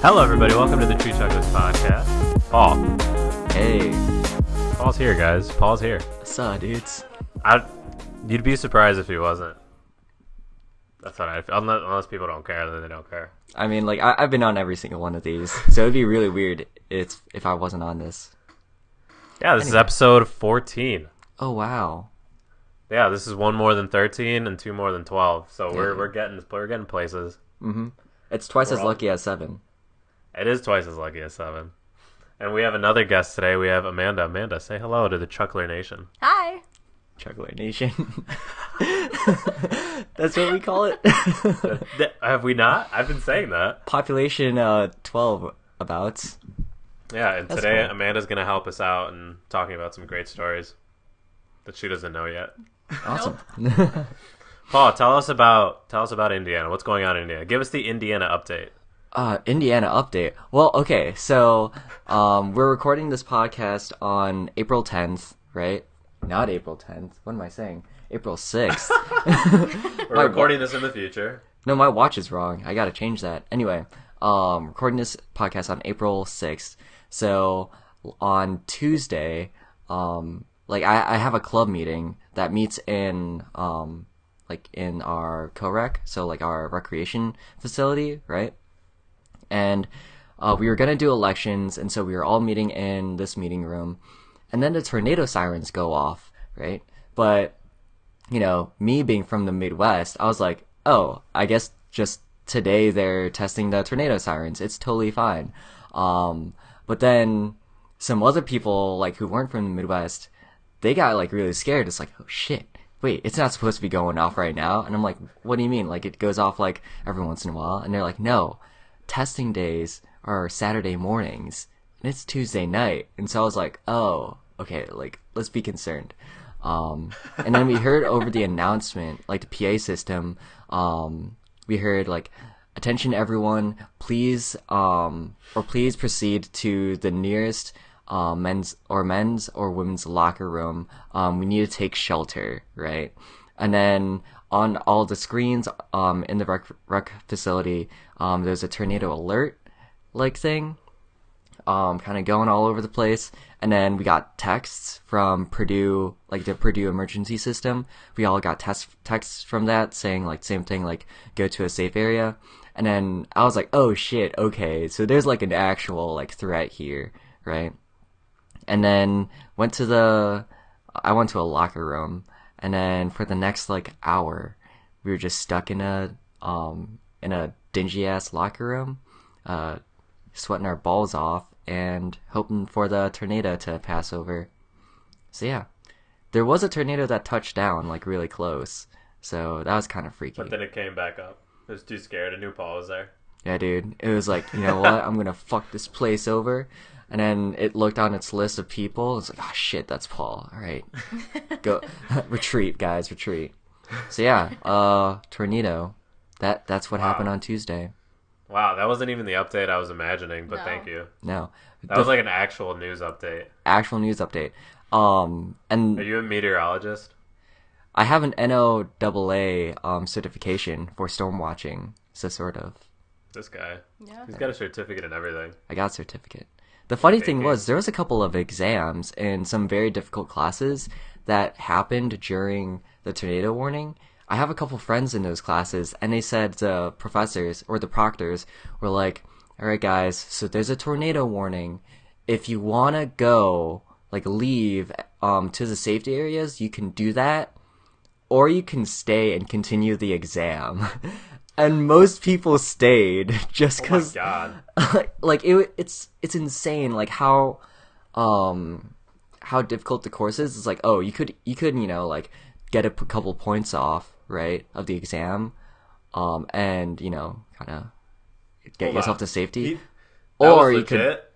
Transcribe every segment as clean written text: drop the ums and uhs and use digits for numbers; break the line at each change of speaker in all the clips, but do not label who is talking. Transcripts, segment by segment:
Hello, everybody. Welcome to the Tree Chucklers Podcast. Paul.
Hey.
Paul's here, guys. Paul's here.
What's up, dudes?
You'd be surprised if he wasn't. That's what I feel. Unless people don't care, then they don't care.
I mean, like, I've been on every single one of these, so it'd be really weird if I wasn't on this.
Yeah, this is episode 14.
Oh, wow.
Yeah, this is one more than 13 and two more than 12. So we're getting places.
Mm-hmm. It's twice as lucky as 7.
It is twice as lucky as 7. And we have another guest today. We have Amanda. Amanda, say hello to the Chuckler Nation.
Hi.
Chuckler Nation. That's what we call it.
Have we not? I've been saying that.
Population 12 about.
Yeah, and
That's
today
cool.
Amanda's going to help us out and talking about some great stories that she doesn't know yet.
Awesome.
Paul, tell us about Indiana. What's going on in Indiana? Give us the Indiana update.
Indiana update. Well, okay, so we're recording this podcast on April 10th, right? Not April 10th. What am I saying? April 6th.
We're recording this in the future.
No, my watch is wrong. I gotta change that. Anyway, recording this podcast on April 6th. So on Tuesday, I have a club meeting that meets in in our co-rec, so like our recreation facility, right? And we were gonna do elections, and so we were all meeting in this meeting room, and then the tornado sirens go off, right? But you know, me being from the Midwest, I was like, oh, I guess just today they're testing the tornado sirens. It's totally fine. But then some other people like who weren't from the Midwest, they got like really scared. It's like, oh shit, wait, it's not supposed to be going off right now. And I'm like, what do you mean? Like it goes off like every once in a while? And they're like, no, testing days are Saturday mornings and it's Tuesday night. And so I was like, oh, okay, like let's be concerned. And then we heard over the announcement, like the PA system, we heard like, attention everyone, please proceed to the nearest men's or women's locker room. We need to take shelter, right? And then on all the screens in the rec facility, there's a tornado alert like thing, kind of going all over the place. And then we got texts from Purdue, like the Purdue emergency system. We all got texts from that saying like same thing, like go to a safe area. And then I was like, oh shit, okay, so there's like an actual like threat here, right? And then I went to a locker room, and then for the next like hour, we were just stuck in a dingy ass locker room, sweating our balls off and hoping for the tornado to pass over. So yeah, there was a tornado that touched down like really close, so that was kind of freaky.
But then it came back up. I was too scared. I knew Paul was there.
Yeah, dude. It was like, you know what? I'm gonna fuck this place over. And then it looked on its list of people. It's like, oh shit, that's Paul. All right, go retreat, guys, retreat. So yeah, tornado. That's what happened on Tuesday.
Wow, that wasn't even the update I was imagining. But
No.
Thank you.
No,
That was like an actual news update.
actual news update. And
Are you a meteorologist?
I have an NOAA certification for storm watching. So sort of.
This guy.
Yeah.
He's got a certificate and everything.
I got a certificate. The funny thing
Okay.
was, there was a couple of exams in some very difficult classes that happened during the tornado warning. I have a couple friends in those classes, and they said the professors or the proctors were like, all right, guys, so there's a tornado warning. If you want to go, like, leave to the safety areas, you can do that, or you can stay and continue the exam. And most people stayed just because,
Oh my god.
like it's insane, like how difficult the course is. It's like, oh, you could you know like get a couple points off, right, of the exam, and you know kind of get
Hold
yourself
on.
to safety,
That
or
was
you could
legit?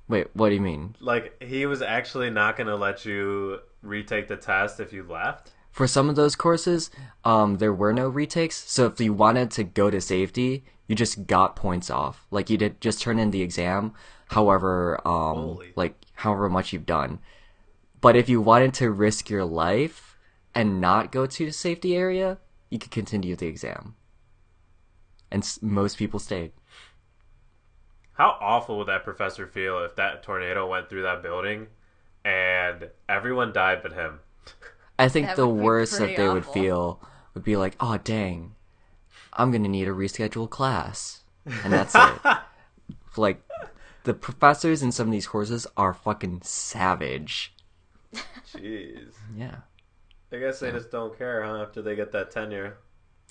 wait. What do you mean?
Like, he was actually not going to let you retake the test if you left?
For some of those courses, there were no retakes. So if you wanted to go to safety, you just got points off. Like you did just turn in the exam, however,
Holy.
like however much you've done. But if you wanted to risk your life and not go to the safety area, you could continue the exam. And most people stayed.
How awful would that professor feel if that tornado went through that building and everyone died but him?
I think
That
the
would be
worst that
pretty
they would
awful.
feel would be like, oh, dang, I'm going to need a rescheduled class. And that's it. Like, the professors in some of these courses are fucking savage.
Jeez.
Yeah.
I guess they just don't care, huh, after they get that tenure.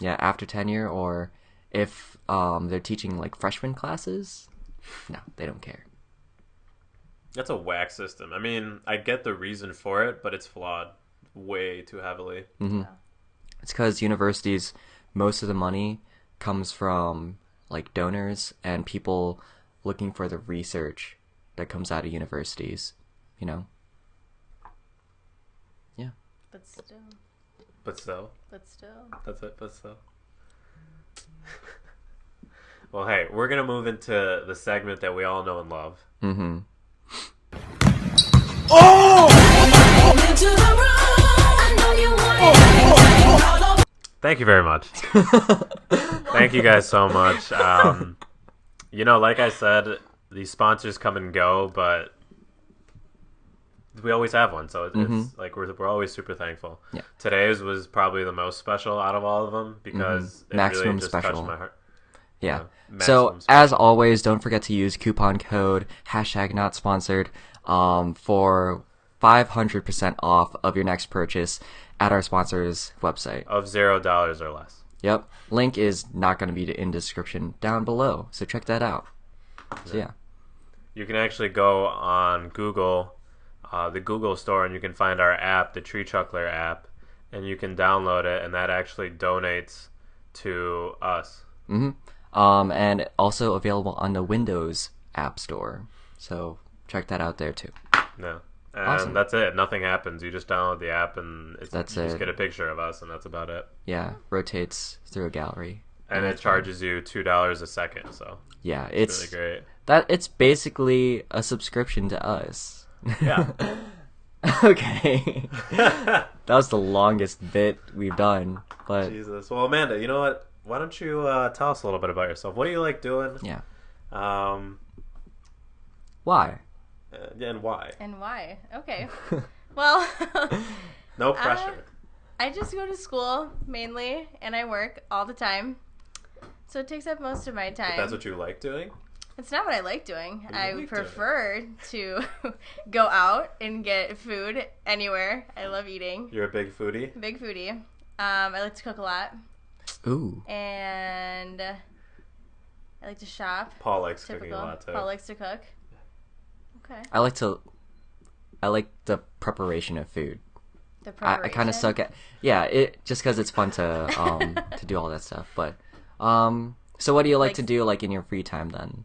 Yeah, after tenure, or if they're teaching, like, freshman classes, no, they don't care.
That's a whack system. I mean, I get the reason for it, but it's flawed way too heavily.
Mm-hmm. It's because universities, most of the money comes from, like, donors and people looking for the research that comes out of universities, you know? Yeah.
But still.
But still. That's it, but still. Well, hey, we're going to move into the segment that we all know and love.
Mm-hmm.
Thank you very much. Thank you guys so much. Like I said, these sponsors come and go, but we always have one, so it's like we're always super thankful.
Yeah.
Today's was probably the most special out of all of them because it
Maximum
really just
special.
touched my heart.
Yeah.
Maximum
So,
special.
as always, don't forget to use coupon code #NotSponsored for 500% off of your next purchase at our sponsor's website.
Of $0 or less.
Yep. Link is not going to be in the description down below, so check that out. So, yeah.
You can actually go on Google, the Google store, and you can find our app, the Tree Chuckler app, and you can download it, and that actually donates to us.
And also available on the Windows App Store. So, check that out there, too.
No. And
Awesome.
that's it. Nothing happens. You just download the app, and you
That's
just
it.
get a picture of us, and that's about it.
Yeah, rotates through a gallery.
And it
that's fun.
charges you $2 a second, so
Yeah,
it's
it's
really
it's basically a subscription to us.
great. Yeah.
Okay. That was the longest bit we've done, but
Jesus. Well, Amanda, you know what? Why don't you tell us a little bit about yourself? What do you like doing?
yeah.
Yeah,
Why?
and why?
And why? Okay. Well,
No pressure.
I just go to school mainly, and I work all the time. So it takes up most of my time.
But that's what you like doing?
It's not what I like doing.
do you
I
like doing?
prefer to go out and get food anywhere. I love eating.
You're a big foodie?
Big foodie. I like to cook a lot.
Ooh.
And I like to shop.
Paul likes
Typical.
cooking a lot, too.
Paul likes to cook. Okay.
I like the preparation of food.
The
I
preparation.
kind of suck at just because it's fun to to do all that stuff. But so what do you like to do like in your free time then?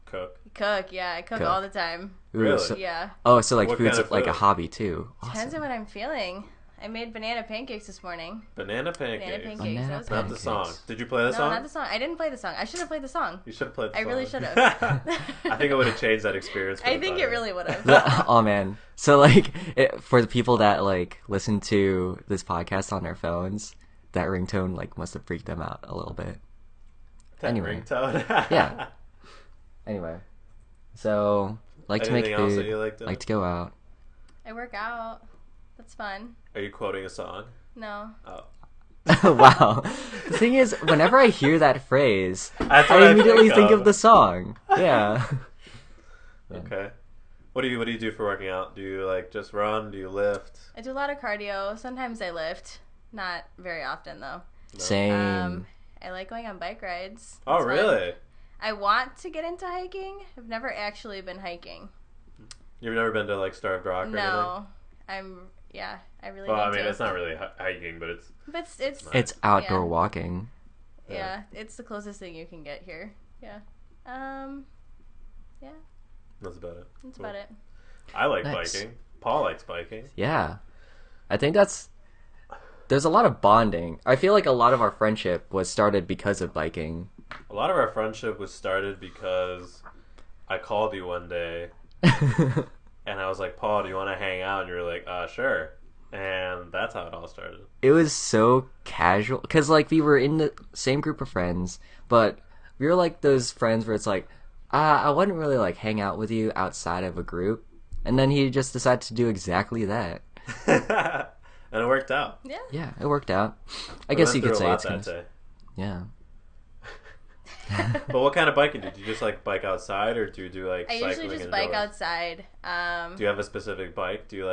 Cook.
Cook, yeah. I cook
Cook.
all the time.
Ooh,
Really?
So,
Yeah.
oh, so like
What
food's
kind of
like a
food?
hobby too.
Depends
Awesome.
on what I'm feeling. I made banana pancakes this morning.
Banana pancakes.
Banana pancakes.
Banana
That was
Not
good.
the song. Did you play the
No,
song?
not the song. I didn't play the song. I should have played the song.
You should have played the
I
song.
really should have.
I think it would have changed that experience. for
I
the
think it
better.
really would have.
Oh man. So like for the people that like listen to this podcast on their phones, that ringtone like must have freaked them out a little bit.
That
Anyway.
ringtone.
Yeah. Anyway. So like to make
Anything else that
food,
you like to-
like to go out.
I work out. That's fun.
Are you quoting a song?
No.
Oh.
Wow. The thing is, whenever I hear that phrase,
That's what
I immediately think
of.
of the song. Yeah.
Okay. What do you do for working out? Do you like just run? Do you lift?
I do a lot of cardio. Sometimes I lift. Not very often though.
Same.
I like going on bike rides.
Oh,
It's fun.
really?
I want to get into hiking. I've never actually been hiking.
You've never been to like Starved Rock or anything?
No. I really
Well,
need
I mean,
to.
it's not really hiking, but it's
But it's
It's outdoor
yeah.
walking.
Yeah, it's the closest thing you can get here. Yeah. Yeah,
that's about it.
that's
Cool.
about it.
I like
Nice.
biking. Paul likes biking.
Yeah. I think there's a lot of bonding. I feel like a lot of our friendship was started because of biking.
A lot of our friendship was started because I called you one day and I was like, Paul, do you want to hang out? And you were like, sure. And that's how it all started.
It was so casual because like we were in the same group of friends, but we were like those friends where it's like I wouldn't really like hang out with you outside of a group. And then he just decided to do exactly that.
And it worked out.
Yeah.
Yeah, it worked out. I
We
guess
went
you could
through a
say
lot
it's
that
kind
day.
yeah.
But what kind of biking did you just like bike outside, or do you do like
I
cycling
usually just bike
indoors?
outside.
Do you have a specific bike? Do you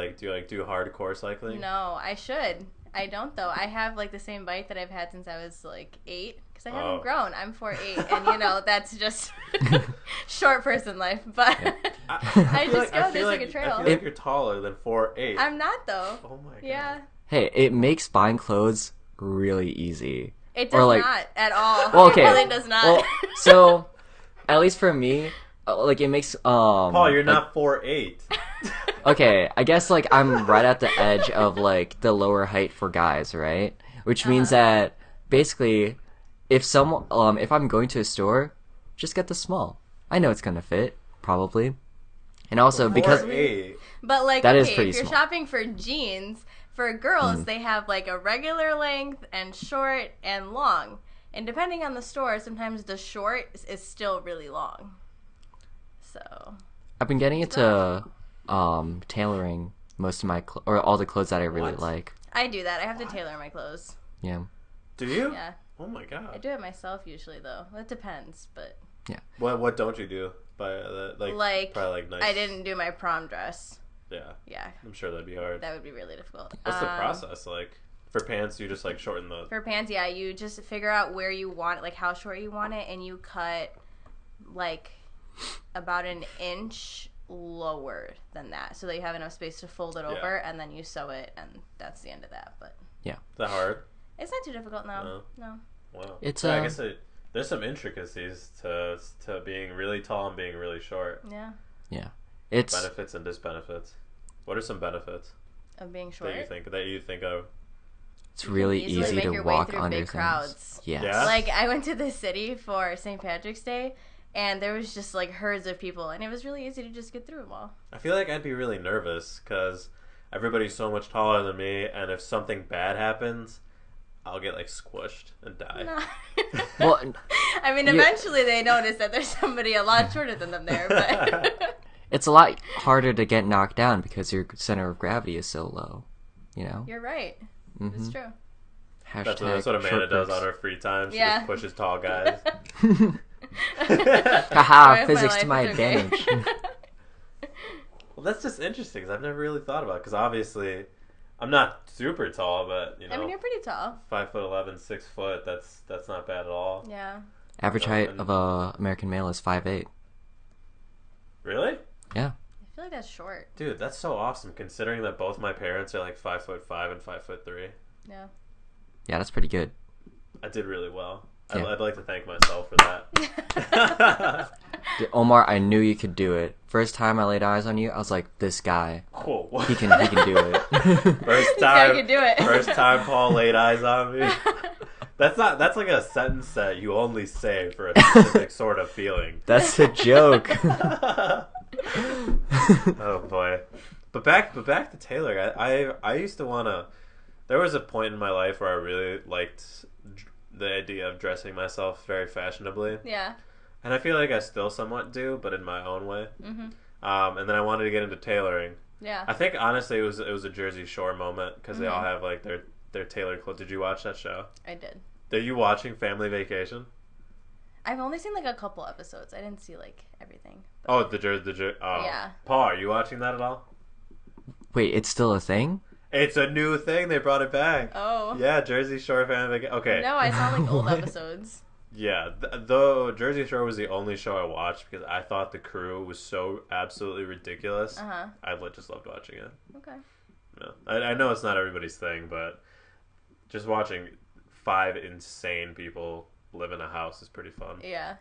do hardcore cycling?
No, I should. I don't though. I have like the same bike that I've had since I was like 8 because I haven't grown. I'm 4'8", and you know that's just short person life. But I just go. There's like a trail.
I feel like you're taller than 4'8".
I'm not though.
Oh my god.
Yeah.
Hey, it makes buying clothes really easy.
It does not at all.
Well, okay.
It really does not.
Well, so at least for me, like it makes
Paul, you're
like,
not 4'8".
Okay, I guess like I'm right at the edge of like the lower height for guys, right? Which means that basically if I'm going to a store, just get the small. I know it's going to fit probably. And also because
4'8".
But like
that
okay,
is pretty
if you're
small.
shopping for jeans, for girls they have like a regular length and short and long. And depending on the store, sometimes the short is still really long. So
I've been getting into tailoring most of my or all the clothes that I really
What?
like.
I do that. I have to tailor my clothes.
Yeah.
Do you?
Yeah.
Oh my
I
god.
do it myself usually though. It depends, but
What don't you do? Like probably like nice.
I didn't do my prom dress.
Yeah.
Yeah.
I'm sure that'd be hard.
That would be really difficult.
What's the process like? For pants, you just like shorten the.
For pants, yeah, you just figure out where you want, like how short you want it, and you cut like about an inch lower than that, so that you have enough space to fold it over, and then you sew it, and that's the end of that. But
Is that hard?
it's not too difficult now. No.
Wow.
It's
I guess there's some intricacies to being really tall and being really short.
Yeah.
Yeah. It's
Benefits and disbenefits. What are some benefits
Of being short.
that you think of?
it's really
easily
easy
make
to
your way
walk
through
under
big
things.
crowds.
Yes.
Yeah?
Like I went to the city for St. Patrick's Day, and there was just like herds of people, and it was really easy to just get through them all.
I feel like I'd be really nervous because everybody's so much taller than me, and if something bad happens, I'll get like squished and die.
No.
Well,
I mean, eventually they notice that there's somebody a lot shorter than them there, but
it's a lot harder to get knocked down because your center of gravity is so low. You know?
you're right. It's true.
That's
Hashtag
what Amanda
short
does
perks.
on her free time. She
Yeah.
just pushes tall guys.
Haha,
With
physics
my
to my
life, it's okay.
advantage.
Well, that's just interesting because I've never really thought about it. Because obviously, I'm not super tall, but you know,
I mean, you're pretty tall.
5'11", 6 foot. That's not bad at all.
Yeah.
Average
No,
height
and-
of a American male is 5'8".
Really?
Yeah.
I feel like that's short.
Dude, that's so awesome. Considering that both my parents are like 5'5" and 5'3".
Yeah.
Yeah, that's pretty good.
I did really well.
Yeah.
I'd like to thank myself for that.
Dude, Omar, I knew you could do it. First time I laid eyes on you, I was like, this guy,
Cool.
he can do it.
First
guy
time,
can do it.
First time Paul laid eyes on me. That's like a sentence that you only say for a specific sort of feeling.
That's a joke.
Oh boy. But back to tailoring. I used to wanna. There was a point in my life where I really liked the idea of dressing myself very fashionably,
Yeah.
and I feel like I still somewhat do, but in my own way.
Mhm.
And then I wanted to get into tailoring.
Yeah.
I think honestly it was a Jersey Shore moment because they all have like their tailored clothes. Did you watch that show?
I did.
Are you watching Family Vacation?
I've only seen like a couple episodes. I didn't see like everything.
Oh, the Jersey. Oh,
Yeah.
Paul, are you watching that at all?
Wait, it's still a thing?
It's a new thing. They brought it back.
Oh.
Yeah, Jersey Shore Family Vacation. Okay.
No, I saw like old
What?
episodes.
Yeah, though Jersey Shore was the only show I watched because I thought the crew was so absolutely ridiculous.
Uh-huh.
I just loved watching it.
Okay.
Yeah. I know it's not everybody's thing, but just watching 5 insane people live in a house is pretty fun.
Yeah.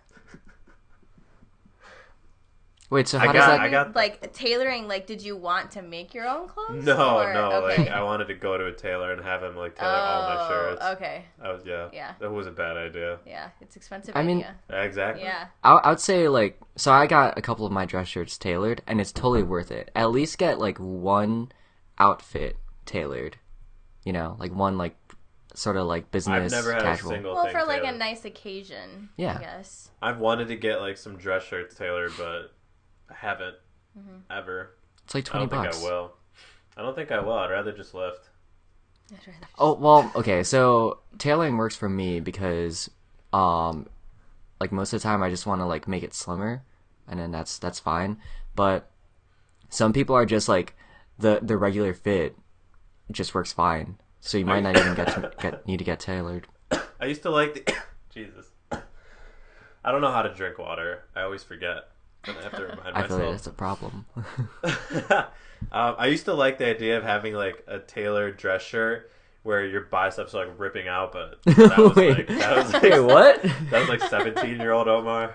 Wait, so
I
how
got-
does that...
I got-
like tailoring. Like, did you want to make your own clothes?
No,
Or-
no,
Okay.
like I wanted to go to a tailor and have him like tailor all my shirts.
Okay. Yeah.
That was a bad idea.
Yeah. It's expensive.
I mean-
idea.
Exactly.
Yeah.
I would say, like... So I got a couple of my dress shirts tailored, and it's totally worth it. At least get, like, one outfit tailored. You know? Like, one, like, sort of like business
I've never had
casual.
a single
Well,
thing
for like a
tailored.
nice occasion.
Yeah.
I guess.
I've wanted to get like some dress shirts tailored, but I haven't ever.
It's like
I don't
$20.
think I will. I don't think I will. I'd rather just lift.
Oh well, okay. So tailoring works for me because, like most of the time I just want to like make it slimmer, and then that's fine. But some people are just like the regular fit just works fine. So you might not even need to get tailored.
I used to like the Jesus. I don't know how to drink water. I always forget. And I have to remind
I feel like
myself.
that's a problem.
I used to like the idea of having like a tailored dress shirt where your biceps are like ripping out, but that was
Wait,
like
wait, what?
That was like 17-year-old Omar.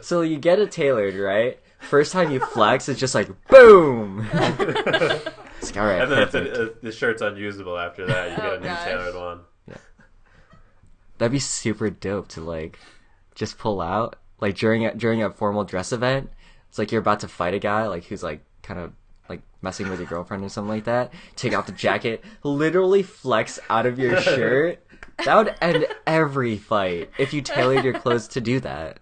So you get it tailored, right? First time you flex, it's just like boom. It's like, all right,
And then
perfect.
the shirt's unusable after that. You get a new
gosh.
tailored one.
That'd be super dope to like just pull out like during a formal dress event. It's like you're about to fight a guy like who's like kind of like messing with your girlfriend or something like that. Take off the jacket, literally flex out of your shirt. That would end every fight if you tailored your clothes to do that.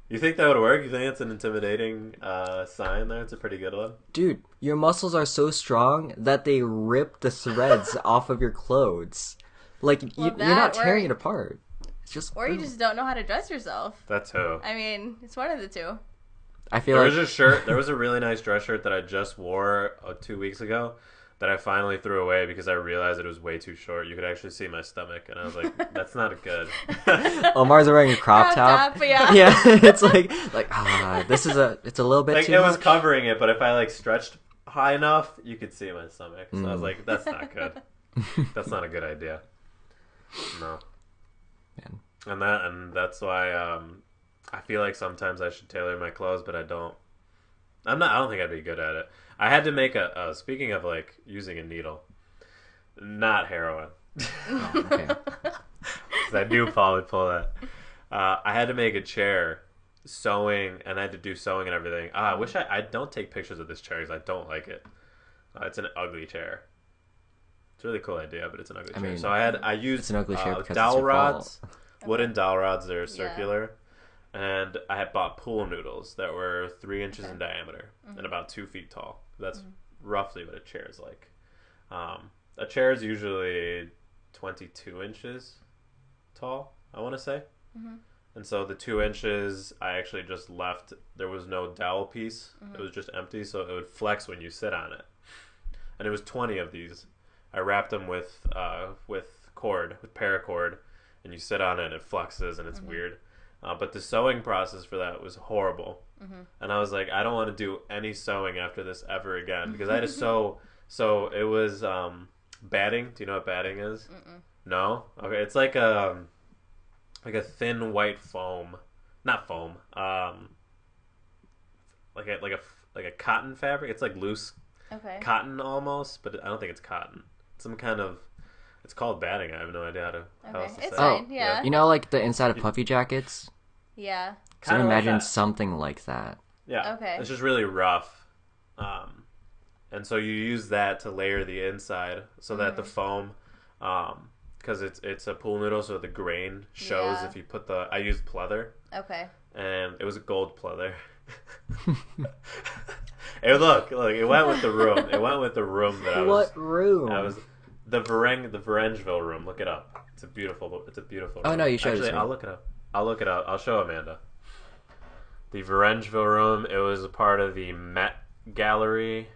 You think that would work? You think it's an intimidating sign there? It's a pretty good one.
Dude, your muscles are so strong that they rip the threads off of your clothes. Like,
Well,
you're not
that or-
tearing it apart. It's just...
Or you just don't know how to dress yourself.
That's who.
I mean, it's one of the two.
I feel
There
like...
was a shirt. There was a really nice dress shirt that I just wore 2 weeks ago that I finally threw away because I realized it was way too short. You could actually see my stomach, and I was like, "That's not good."
Omar's wearing a crop top.
Yeah.
Yeah, it's like it's a little bit
Like
too
it was
much.
covering it, but if I like stretched high enough, you could see my stomach. So I was like, "That's not good. That's not a good idea." No.
Man.
And that's why I feel like sometimes I should tailor my clothes, but I don't. I don't think I'd be good at it. I had to make speaking of like using a needle, not heroin.
Okay.
'Cause I knew Paul would pull that. I had to make a chair, sewing, and I had to do sewing and everything. I wish I don't take pictures of this chair because I don't like it. It's an ugly chair. It's a really cool idea, but it's an ugly chair.
mean,
So I used
it's an ugly chair because it's
dowel
your
rods,
fault.
wooden dowel rods. They're circular. And I had bought pool noodles that were 3 inches in diameter and about 2 feet tall. That's roughly what a chair is like. A chair is usually 22 inches tall, I want to say. And so the 2 inches, I actually just left. There was no dowel piece. It was just empty, so it would flex when you sit on it. And it was 20 of these. I wrapped them with cord, with paracord, and you sit on it and it flexes and it's weird. But the sewing process for that was horrible. And I was like, I don't want to do any sewing after this ever again because I had to sew. So it was batting. Do you know what batting is? No? Okay, it's like a thin white foam. Not foam. Like a cotton fabric. It's like loose cotton almost, but I don't think it's cotton. Some kind of... It's called batting. I have no idea how else to say
It's
it.
fine, yeah.
You know, like the inside of puffy jackets?
Yeah.
So
Kinda like
imagine
that.
something like that.
Yeah.
Okay.
It's just really rough. And so you use that to layer the inside so that the foam, because it's a pool noodle, so the grain shows if you put I used pleather.
Okay.
And it was a gold pleather. Look, it went with the room. It went with the room that I was.
What room?
I was the Varengeville room. Look it up. It's a beautiful room.
Oh, no, you showed it to
Actually,
me.
I'll look it up. I'll show Amanda. The Varengeville room. It was a part of the Met Gallery.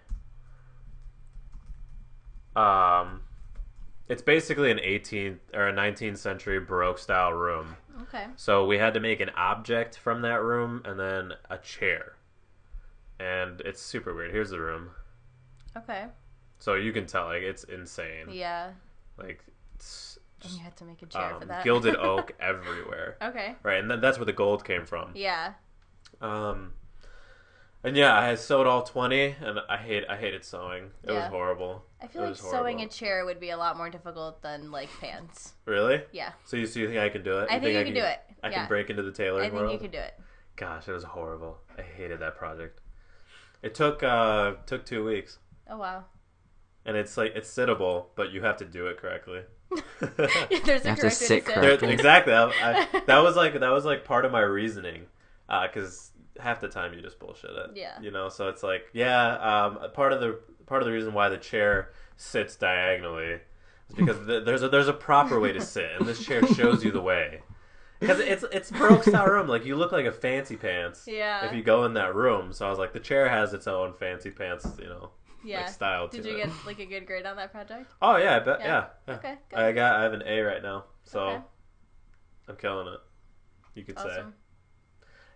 It's basically an 18th or a 19th century Baroque style room.
Okay.
So we had to make an object from that room and then a chair. And it's super weird. Here's the room.
Okay.
So you can tell, like, it's insane.
Yeah.
Like, it's
And you had to make a chair for that.
gilded oak everywhere.
Okay.
Right, and that's where the gold came from.
Yeah.
And yeah, I had sewed all 20, and I hated sewing. It was
Yeah.
horrible.
I feel
It
like
was
sewing
horrible.
a chair would be a lot more difficult than like pants.
Really?
Yeah.
So you think I can do it?
I think you can do it.
I
Yeah.
can break into the tailoring
I think
world?
you could do it.
Gosh, it was horrible. I hated that project. It took 2 weeks.
Oh wow.
and it's like it's sittable, but you have to do it correctly.
There's
You
a
have to
correct
sit
way
correctly.
Exactly. That was like part of my reasoning, because half the time you just bullshit it.
Yeah.
You know, so it's like part of the reason why the chair sits diagonally is because there's a proper way to sit, and this chair shows you the way. Because it's Baroque style room, like you look like a fancy pants.
Yeah.
If you go in that room, so I was like, the chair has its own fancy pants,
Yeah.
like style to it.
Did you get like a good grade on that project?
Oh yeah, I bet.
Yeah.
Yeah.
Okay, good.
I have an A right now, so
Okay.
I'm killing it. You could say.
Awesome.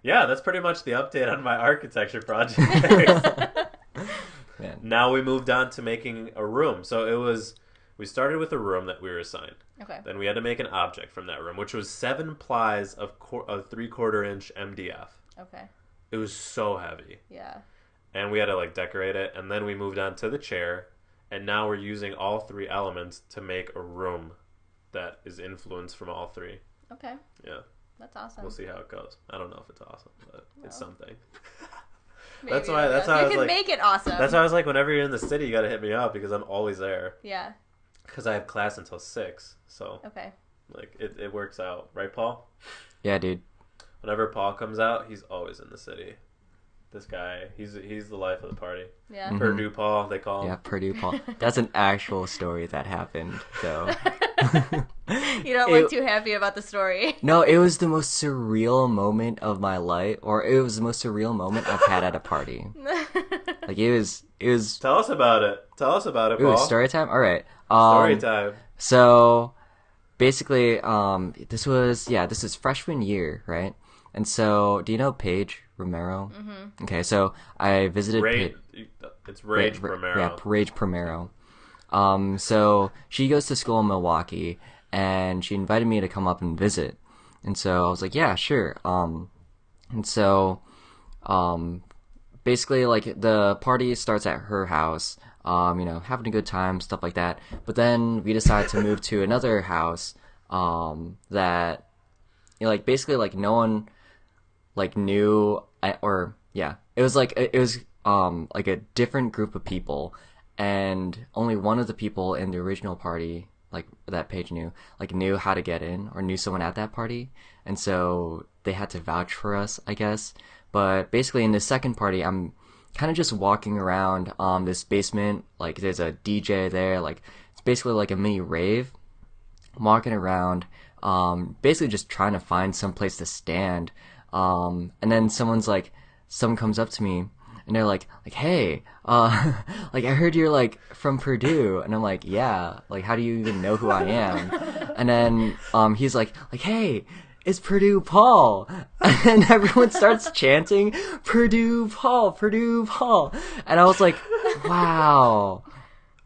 Yeah, that's pretty much the update on my architecture project.
Man.
Now we moved on to making a room. So we started with a room that we were assigned.
Okay.
Then we had to make an object from that room, which was 7 plies of 3/4 inch MDF.
Okay.
It was so heavy.
Yeah.
And we had to like decorate it, and then we moved on to the chair, and now we're using all 3 elements to make a room that is influenced from all 3.
Okay.
Yeah.
That's awesome.
We'll see how it goes. I don't know if it's awesome, but it's something.
Maybe
That's why I
you
was
can
like,
make it awesome.
that's why I was like, whenever you're in the city, you got to hit me up because I'm always there.
Yeah.
Because I have class until 6, so
Okay.
like it works out, right, Paul?
Yeah, dude.
Whenever Paul comes out, he's always in the city. This guy, he's the life of the party.
Yeah.
Mhm.
Purdue Paul, they call him.
Yeah, Purdue Paul. That's an actual story that happened, though.
You don't look too happy about the story.
No, it was the most surreal moment of my life, or it was the most surreal moment I've had at a party. Like it was.
Tell us about it. Tell us about it,
Ooh,
Paul.
story time. All right.
Story time.
So basically, this is freshman year, right? And so, do you know Paige Romero? Mm-hmm. Okay, so I visited.
It's Rage Romero.
Yeah, Rage Romero. So she goes to school in Milwaukee, and she invited me to come up and visit. And so I was like, yeah, sure. And so, basically, like the party starts at her house. Having a good time, stuff like that. But then we decided to move to another house, that, basically, like no one, like knew, it was like a different group of people, and only one of the people in the original party, like that Paige knew how to get in, or knew someone at that party, and so they had to vouch for us, I guess. But basically, in the second party, I'm kind of just walking around this basement, like there's a DJ there, like it's basically like a mini rave. I'm walking around, basically just trying to find some place to stand, and then someone comes up to me, and they're like, hey, like I heard you're like from Purdue, and I'm like, yeah, like how do you even know who I am? And then he's like, hey, it's Purdue Paul. And everyone starts chanting, Purdue Paul, Purdue Paul. And I was like, wow,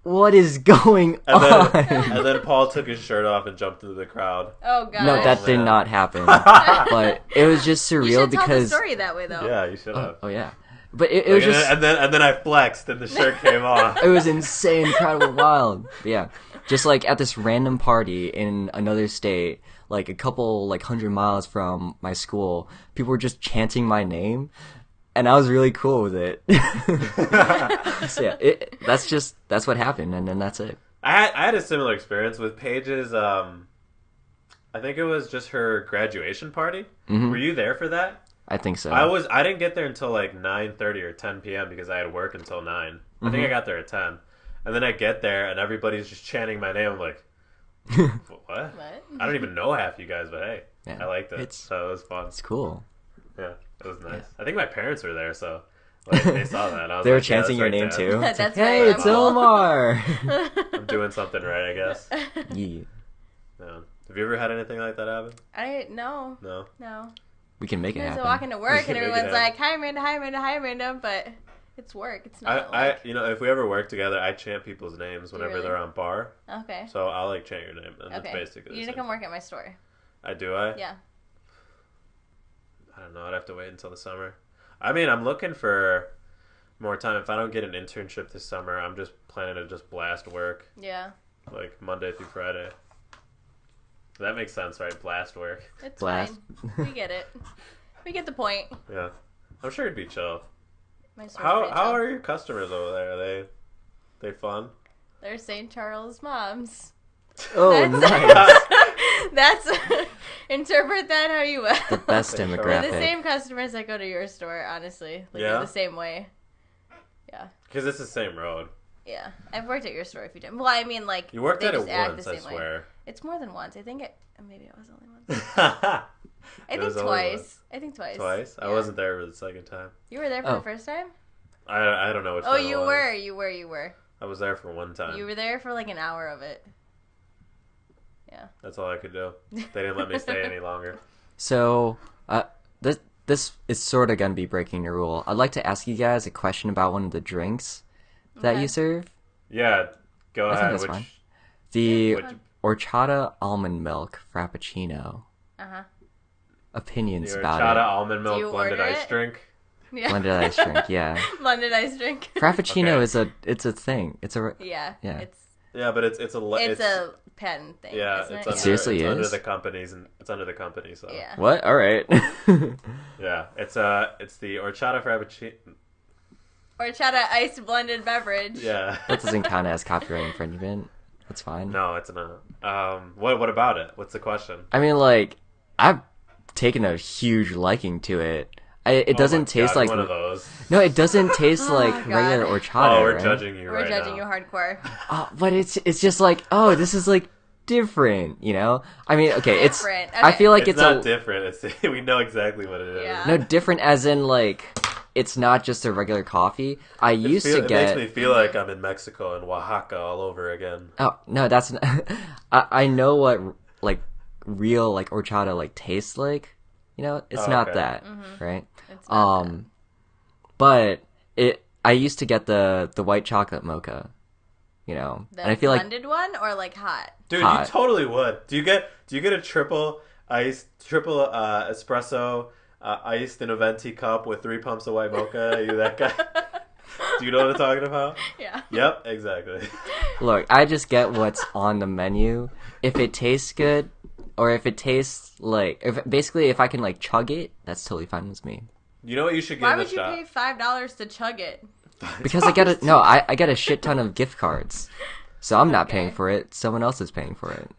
what is going on?
And then Paul took his shirt off and jumped into the crowd.
Oh god.
No, that did not happen. But it was just surreal
You should
because
tell the story that way though.
Yeah, you should have.
oh yeah. But it was just
and then I flexed and the shirt came off.
it was insane, incredible, wild. But yeah, just like at this random party in another state, like a couple like 100 miles from my school, people were just chanting my name, and I was really cool with it. So yeah, that's what happened, and then that's it.
I had a similar experience with Paige's. I think it was just her graduation party.
Mm-hmm.
Were you there for that?
I think so.
I didn't get there until like 9:30 or 10 p.m. because I had work until 9.
Mm-hmm.
I think I got there at 10. And then I get there and everybody's just chanting my name. I'm like, what? I don't even know half you guys, but hey,
Yeah,
I liked it. So it was fun.
It's cool.
Yeah, it was nice. I think my parents were there, so like, they saw that. And I was
They were
like, yeah,
chanting
that's
your
right,
name
Dad.
too.
That's
Hey,
very
it's
cool.
Omar.
I'm doing something right, I guess.
Yeah.
Yeah. Have you ever had anything like that happen?
No.
No.
We can make it
Sometimes I
happen.
walk into work
can
and
make it
everyone's like,
happen.
hi Amanda, hi Amanda, hi Amanda, but it's work. It's not
I
like...
if we ever work together, I chant people's names whenever
really?
they're on bar.
Okay.
So I'll like chant your name, and
Okay.
it's basically
You
the
need to
same.
come work at my store.
I do.
Yeah.
I don't know. I'd have to wait until the summer. I mean, I'm looking for more time. If I don't get an internship this summer, I'm just planning to just blast work
Yeah.
like Monday through Friday. That makes sense, right? Blast work.
It's
Blast.
fine. We get it. We get the point.
Yeah, I'm sure it'd be chill.
My store's
How
pretty chill.
are your customers over there? Are they fun?
They're St. Charles moms.
Oh, nice.
That's interpret that how you will.
The best
They're
demographic.
the same customers that go to your store, honestly. Like, they're the same way. Yeah.
Because it's the same road.
Yeah. I've worked at your store a few times. Well, I mean, like,
You worked
they
at it
just act
once,
the
I
same
swear.
way. It's more than once. I think maybe it was only once.
I
think twice. I think twice.
Twice?
Yeah.
I wasn't there for the second time.
You were there for the first time?
I don't know which
Oh,
time
you
it was.
were. You were.
I was there for one time.
You were there for like an hour of it. Yeah.
That's all I could do. They didn't let me stay any longer.
So, this is sort of going to be breaking the rule. I'd like to ask you guys a question about one of the drinks that you serve.
Yeah, go ahead.
That's fine. The horchata almond milk frappuccino.
Uh-huh.
Opinions
The
about
horchata
it.
almond milk blended ice drink.
Yeah.
Blended ice drink, yeah.
Blended ice drink.
Frappuccino is a thing. It's a
Yeah.
Yeah, but it's
a patent thing.
Yeah,
isn't
it's
it?
under,
Seriously
it's
is?
under the companies and it's under the company. So
Yeah.
What? All right.
yeah, it's the horchata frappuccino.
Horchata ice blended beverage.
Yeah,
That doesn't count as copyright infringement. That's fine.
no, it's not. What about it? What's the question?
I mean, like, I've taken a huge liking to it. It doesn't taste like
one of those.
No, it doesn't taste
Oh,
like
God.
regular horchata.
Oh, we're
right?
judging you
We're
right
judging
now.
you hardcore.
But it's just like, oh, this is like different, you know? I mean, okay, it's
Different.
I feel like
It's not different. It's we know exactly what it is.
Yeah.
no different as in like it's not just a regular coffee. I used to
It
get
makes me feel like I'm in Mexico and Oaxaca all over again.
Oh, no, that's I know what like real like horchata like tastes like. You know, it's not
okay.
that,
Mm-hmm.
right?
It's not that.
But I used to get the white chocolate mocha, you know.
The
and I feel like
blended one or like hot?
Dude,
Hot.
you totally would. Do you get a triple espresso iced in a venti cup with 3 pumps of white mocha? Are you that guy? Do you know what I'm talking about?
Yeah.
Yep, exactly.
look, I just get what's on the menu. If it tastes good or if it tastes like if I can like chug it, that's totally fine with me.
You know what you should give
Why
a
would you
shot?
pay $5 to chug it?
Because I get a shit ton of gift cards. So I'm not paying for it. Someone else is paying for it.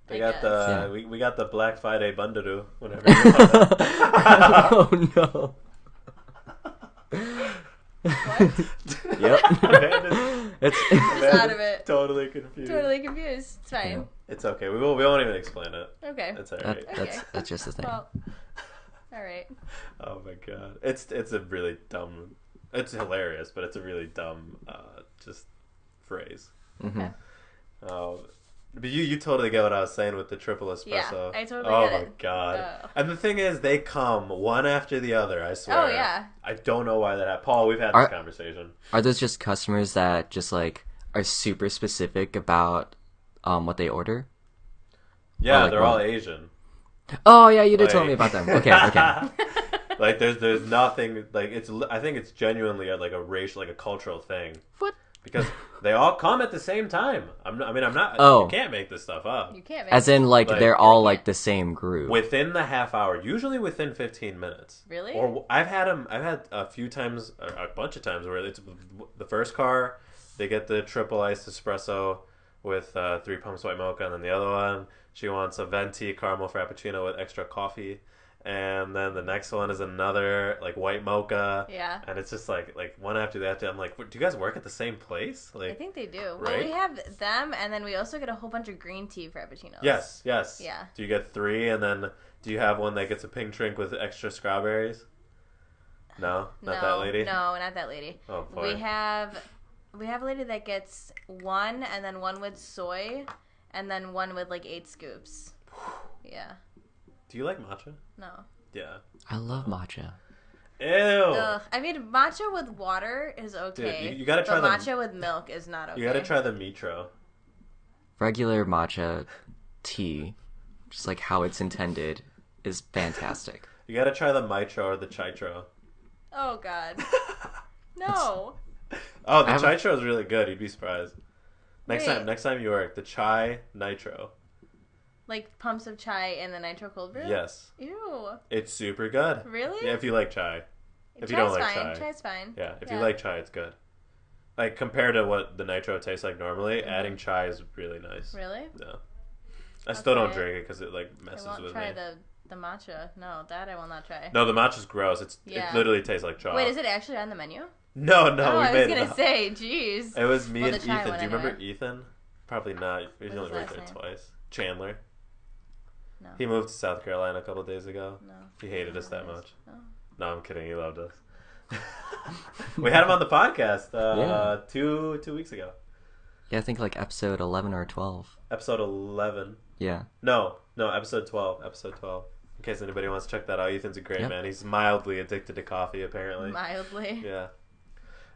They
I
got
guess.
we got the Black Friday bundaroo whenever you want that.
Oh no. Yep. It's
Just out of it.
Totally confused.
Totally confused. It's fine.
It's okay. We won't even explain it.
Okay.
It's alright.
that's just the thing.
Well, all right.
Oh my god. It's a really dumb. It's hilarious, but it's a really dumb just phrase.
Okay.
But you totally get what I was saying with the triple espresso.
Yeah, I totally
oh
get
my
it.
god.
Oh.
And the thing is, they come one after the other, I swear.
Oh, yeah.
I don't know why that happened. Paul, we've had this conversation.
Are those just customers that just like are super specific about what they order?
Yeah,
like
they're
what?
all Asian.
Oh yeah, you did tell
Like-
me about them. Okay.
Like there's nothing like I think it's genuinely like a racial, like a cultural thing.
What?
Because they all come at the same time. I'm not.
Oh.
You can't make this stuff up.
You can't make
As in like
Like-
they're all like the same group.
Within the half hour, usually within 15 minutes.
Really?
Or I've had a few times, a bunch of times where it's the first car, they get the triple iced espresso with 3 pumps white mocha, and then the other one, she wants a venti caramel frappuccino with extra coffee. And then the next one is another like white mocha.
Yeah.
And it's just like one after the other. I'm like, do you guys work at the same place?
I
Like,
think they do. Well,
Right?
we have them, and then we also get a whole bunch of green tea frappuccinos.
yes.
Yeah.
Do you get 3, and then do you have one that gets a pink drink with extra strawberries? No, not that lady.
No, not that lady.
Oh boy.
We have a lady that gets 1, and then 1 with soy, and then 1 with like 8 scoops. Yeah.
Do you like matcha?
No.
Yeah.
I love matcha.
Ew.
Ugh. I mean, matcha with water is okay.
Dude, you gotta try
but
the-
matcha with milk is not okay.
You gotta try the Mitro.
Regular matcha tea, just like how it's intended, is fantastic.
You gotta try the Mitro or the Chitro.
Oh God. No.
Oh, the
I have-
Chitro is really good. You'd be surprised. Next
Wait.
time you work, the Chai Nitro.
Like pumps of chai and the nitro cold brew?
Yes.
Ew.
It's super good.
Really?
Yeah, if you like chai. If you
Chai's
don't like
fine.
chai.
Chai's fine.
Yeah, if you like chai, it's good. Like, compared to what the nitro tastes like normally, adding chai is really nice.
Really?
Yeah. I still don't drink it because it, like, messes with me.
I won't try the matcha. No, that I will not try.
No, the matcha's gross. It literally tastes like chai.
Wait, is it actually on the menu?
No, we made it.
I was going to say, jeez.
It was me and Ethan. Do you
anyway.
remember Ethan? Probably not. He's only worked there twice. Chandler.
No.
He moved to South Carolina a couple days ago.
No.
He hated us that much.
No.
No, I'm kidding. He loved us. We had him on the podcast 2 weeks ago.
Yeah, I think like episode 11 or 12.
Episode 11.
Yeah.
No, episode 12. Episode 12. In case anybody wants to check that out, Ethan's a great man. He's mildly addicted to coffee, apparently.
Mildly.
Yeah.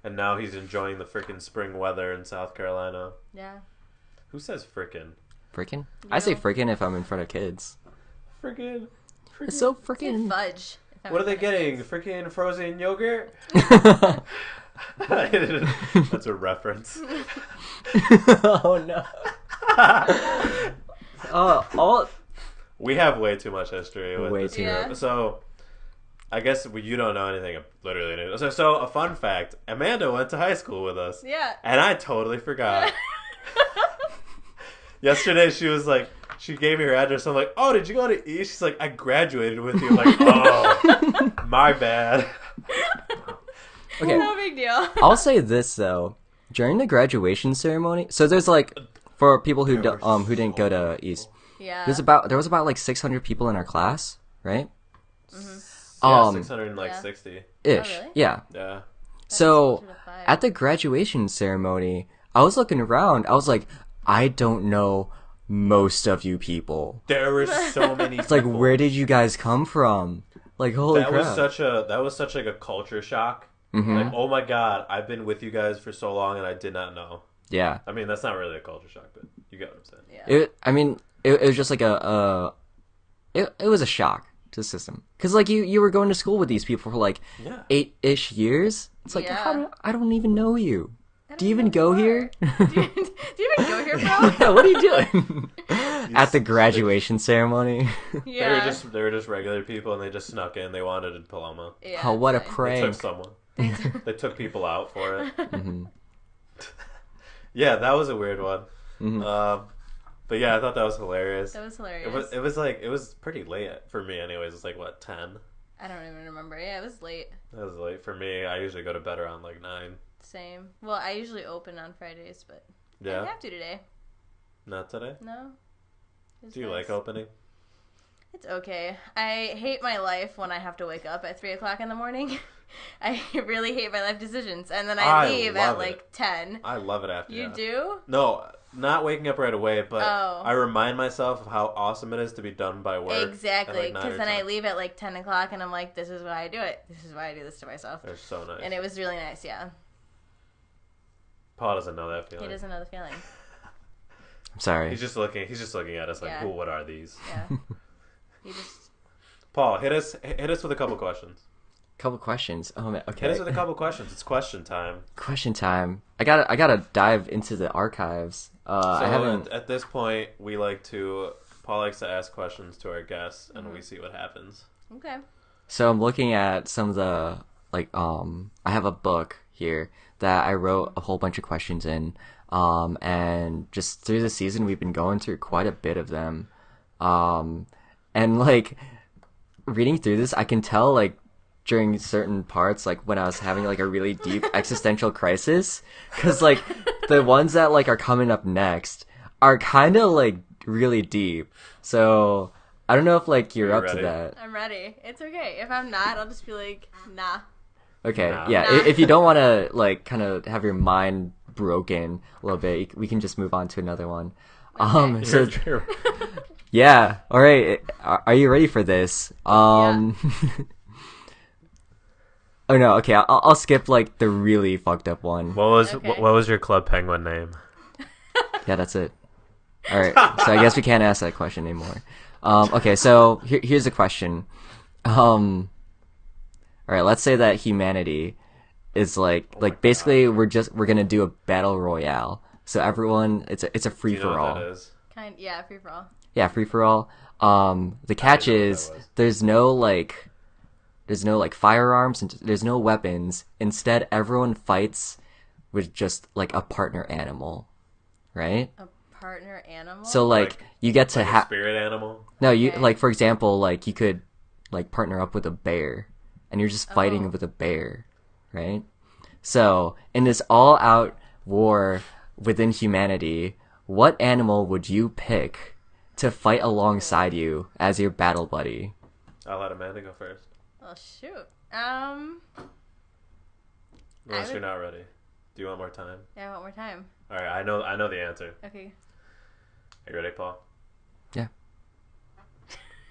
And now he's enjoying the frickin' spring weather in South Carolina.
Yeah.
Who says frickin'?
Frickin'? I say frickin' if I'm in front of kids.
Frickin'.
It's so
Say
frickin'.
fudge.
What are they getting? Freaking frozen yogurt? That's a reference.
Oh no.
We have way too much history with
Way
this
too
group.
much.
So, I guess you don't know anything. Literally. So, a fun fact. Amanda went to high school with us.
Yeah.
And I totally forgot. Yesterday, she was like, she gave me her address. I'm like, oh, did you go to E? She's like, I graduated with you. I'm like, oh, my bad.
Okay.
No big deal.
I'll say this though. During the graduation ceremony, so there's like, for people who who didn't go to East,
Yeah.
there was about like 600 people in our class, right?
Yeah, 660.
Ish.
Oh, really?
Yeah.
Yeah.
So at the graduation ceremony, I was looking around. I was like, I don't know most of you people.
There were so many
It's like, where did you guys come from? Like, holy crap.
That was such like a culture shock.
Mm-hmm.
Like, oh my god, I've been with you guys for so long and I did not know.
Yeah.
I mean, that's not really a culture shock, but you get what I'm saying.
Yeah.
It was just like it was a shock to the system. Because, like, you were going to school with these people for, like, 8-ish years. It's like, I don't even know you. Do you even go here?
Do you even go here, bro?
Yeah, what are you doing? At the graduation ceremony.
Yeah.
They were just regular people and they just snuck in. They wanted a Paloma.
Yeah,
Oh, what a
fine.
They
prank.
took someone. They took people out for it.
Mm-hmm.
Yeah, that was a weird one.
Mm-hmm.
But yeah, I thought that was hilarious.
That was hilarious.
It was pretty late for me anyways. It's like, what, 10?
I don't even remember. Yeah, it was late.
That was late for me. I usually go to bed around like 9.
Same. Well, I usually open on Fridays, but I
Yeah?
didn't have to today.
Not today?
No. It was
Do you
nice.
like opening?
It's okay. I hate my life when I have to wake up at 3 o'clock in the morning. I really hate my life decisions. And then I leave at
love
like
it.
10.
I love it after
You
that.
do?
No, not waking up right away, but
Oh.
I remind myself of how awesome it is to be done by work.
Exactly.
at, like, 9
Because
or
then I
10.
leave at like 10 o'clock and I'm like, this is why I do it. This is why I do this to myself.
They're so nice.
And it was really nice, yeah.
Paul doesn't know that feeling.
He doesn't know the feeling.
I'm sorry.
He's just looking at us like,
Yeah.
"Ooh, what are these?"
Yeah. He just...
Paul, hit us with a couple questions.
Couple questions. Oh man. Okay.
Hit us with a couple questions. It's question time.
Question time. I gotta dive into the archives. I haven't.
At this point, Paul likes to ask questions to our guests, and we see what happens.
Okay.
So I'm looking at some of the I have a book here that I wrote a whole bunch of questions in. And just through the season, we've been going through quite a bit of them. And like reading through this, I can tell like during certain parts, like when I was having like a really deep existential crisis, because like the ones that like are coming up next are kind of like really deep. So I don't know if like you're up
ready?
to that.
I'm ready. It's okay. If I'm not, I'll just be like, nah.
Okay,
Nah.
yeah.
Nah.
If you don't want to like kind of have your mind broken a little bit, we can just move on to another one. So yeah, all right. Are you ready for this? Oh no, okay. I'll skip like the really fucked up one.
What
Okay.
was your Club Penguin name?
Yeah, that's it. All right. So I guess we can't ask that question anymore. Okay, so here's the question. All right, let's say that humanity is like basically we're gonna do a battle royale. So everyone, it's a free
Do you know
for
what
all.
that is?
Yeah, free for all.
Yeah, free for all. The catch
know what
is
that was.
there's no like firearms and there's no weapons. Instead, everyone fights with just like a partner animal, right?
A partner animal.
So like you get to
Like a
have
spirit animal.
no, you
Okay.
like for example, like you could like partner up with a bear, and you're just fighting
Oh.
with a bear, right? So in this all-out war within humanity, what animal would you pick to fight alongside you as your battle buddy?
I'll let Amanda go first.
Well, shoot.
Unless
would-
you're not ready. Do you want more time?
Yeah, one more time.
All right, I know the answer.
Okay.
Are you ready, Paul?
Yeah.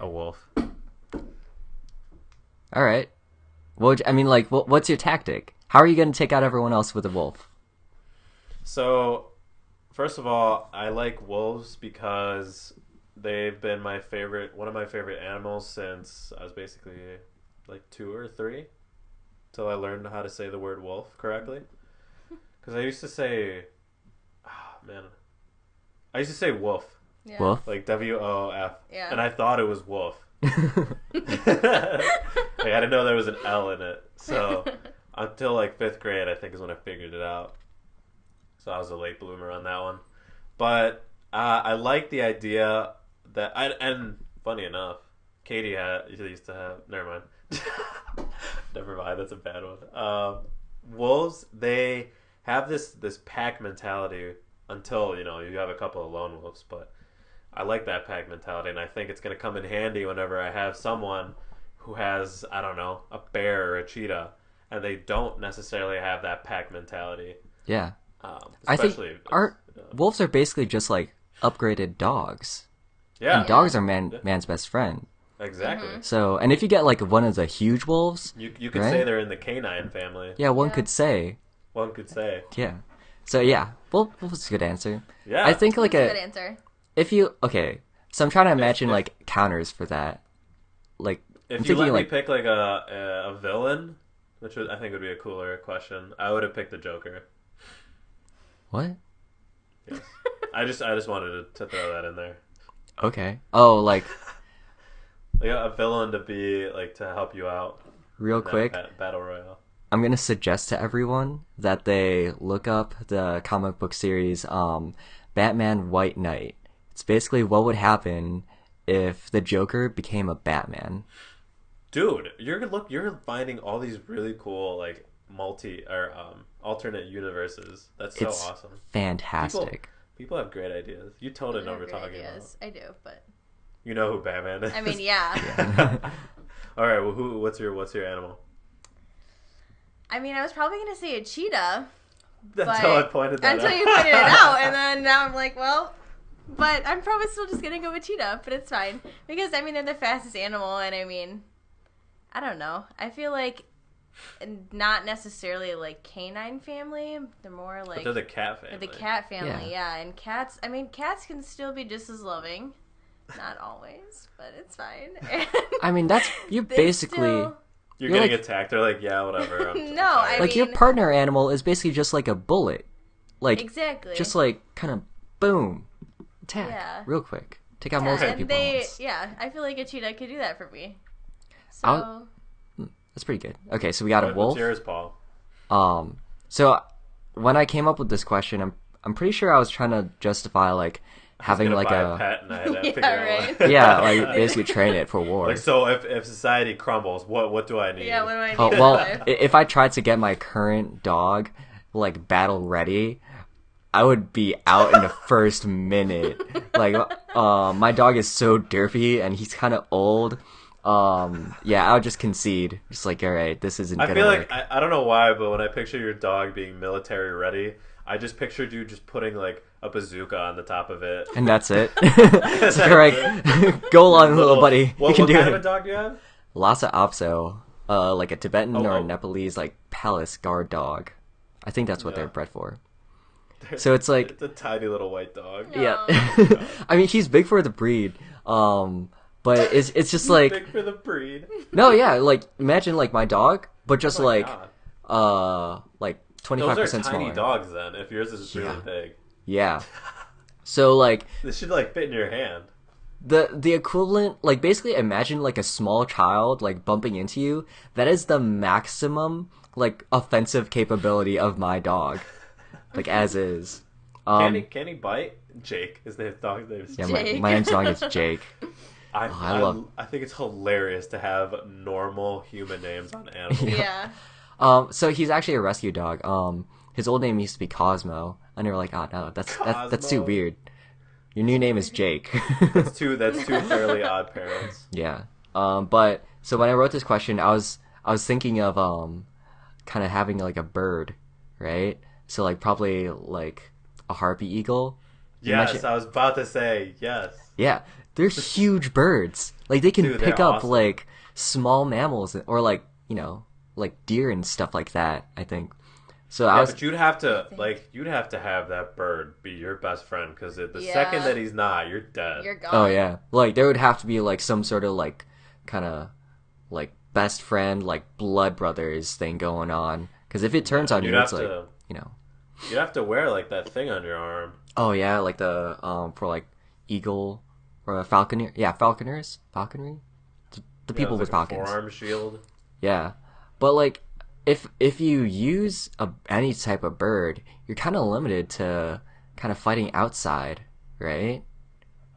A wolf.
All right. Well, I mean, like, what's your tactic? How are you going to take out everyone else with a wolf?
So, first of all, I like wolves because they've been one of my favorite animals since I was basically like 2 or 3, till I learned how to say the word wolf correctly. Because I used to say, I used to say wolf,
Yeah.
Wolf?
like WOF,
Yeah.
and I thought it was wolf. Like, I didn't know there was an L in it. So until like 5th grade, I think is when I figured it out. So I was a late bloomer on that one. But I like the idea that and funny enough, Katie used to have. Never mind. Never mind. That's a bad one. Wolves, they have this pack mentality until you have a couple of lone wolves, but I like that pack mentality, and I think it's going to come in handy whenever I have someone who has, I don't know, a bear or a cheetah, and they don't necessarily have that pack mentality.
Yeah. I think
Especially
wolves are basically just like upgraded dogs.
yeah,
And dogs are man's best friend.
exactly.
So, and if you get like one of the huge wolves,
You could
Right?
say they're in the canine family.
yeah, one
Yeah.
could say,
One could say,
yeah. So yeah, wolf's a good answer.
yeah.
I think like
That's a good answer.
so I'm trying to imagine like counters for that. Like I'm
if you
thinking
let me
like
pick like a villain, which I think would be a cooler question, I would have picked the Joker.
what?
Yes. I just wanted to throw that in there.
Okay. Oh, like
Like a villain to be like to help you out.
real
in that
quick,
battle royale.
I'm gonna suggest to everyone that they look up the comic book series Batman White Knight. It's basically what would happen if the Joker became a Batman.
Dude, you're finding all these really cool like alternate universes. That's so
It's
awesome.
fantastic.
People have great ideas. You totally know what we're
Great
talking
ideas. I do, but
about. You know who Batman is.
I mean, yeah.
All right. Well, what's your animal?
I mean, I was probably gonna say a cheetah.
Until I pointed that
until
out.
you pointed it out, and then now I'm like, well, but I'm probably still just gonna go with cheetah, but it's fine because I mean they're the fastest animal, and I mean, I don't know. I feel like not necessarily like canine family. They're more
But
like
they're the cat family.
the cat family,
Yeah.
yeah. And cats. I mean, cats can still be just as loving. Not always, but it's fine.
I mean, that's you
They
basically
still-
You're
You're
getting
like-
attacked. They're like, yeah, whatever. I'm
No,
tired.
I
like your
mean-
partner animal is basically just like a bullet. Like
exactly.
just like kind of boom, attack
Yeah.
real quick. Take out
yeah,
multiple
and
people. at once.
I feel like a cheetah could do that for me. So
I'll- That's pretty good. Okay, so we got a wolf.
What's yours, Paul?
So when I came up with this question, I'm pretty sure I was trying to justify like having
Gonna
like
buy
a
pet, and I had to
Yeah,
figure out
right.
what-
yeah, like basically train it for war.
Like, so if society crumbles, what do I need?
yeah, what do I need?
Oh,
in
well,
life?
if I tried to get my current dog like battle ready, I would be out in the first minute. Like, my dog is so derpy and he's kind of old. Yeah, I would just concede. Just like, all right, this isn't
I
gonna
feel
work.
like I don't know why, but when I picture your dog being military ready, I just pictured you just putting like a bazooka on the top of it.
And that's it. It's like, all right, go along, little buddy.
What
you can do
kind of a
it.
dog do you have?
Lhasa Apso, like a Tibetan or a
oh.
Nepalese like palace guard dog. I think that's what
Yeah.
they're bred for. So it's like,
It's a tiny little white dog.
yeah. I mean, he's big for the breed. But it's just like,
Big for the breed.
no, yeah, like imagine like my dog, but just
Oh my
like
God.
like
Those
25%
are
smaller.
tiny dogs then. If yours is really
Yeah.
big,
Yeah. So like
this should like fit in your hand.
the equivalent, like basically imagine like a small child like bumping into you. That is the maximum like offensive capability of my dog. like as is.
Can he bite? Jake. His dog's name is
Yeah,
Jake.
my name's dog is Jake.
I think it's hilarious to have normal human names on animals.
Yeah.
So he's actually a rescue dog. His old name used to be Cosmo, and they were like, oh no, that's too weird. Your new name is Jake.
That's two fairly odd parents.
Yeah. But so when I wrote this question, I was thinking of kind of having like a bird, right? So like probably like a harpy eagle.
Yes, I was about to say yes.
Yeah, they're huge birds. Like they can pick up
awesome.
like small mammals or like like deer and stuff like that. I think. So
Yeah, but you'd have to have that bird be your best friend because the second that he's not, you're dead.
You're gone.
Oh yeah, like there would have to be like some sort of like kind of like best friend like blood brothers thing going on. Because if it turns on you, it's like
you'd have to wear like that thing on your arm.
Oh yeah, like the for like eagle or a falconer. Yeah, falconry. The people with
like
falcons.
A forearm shield.
Yeah, but like if you use any type of bird, you're kind of limited to kind of fighting outside, right?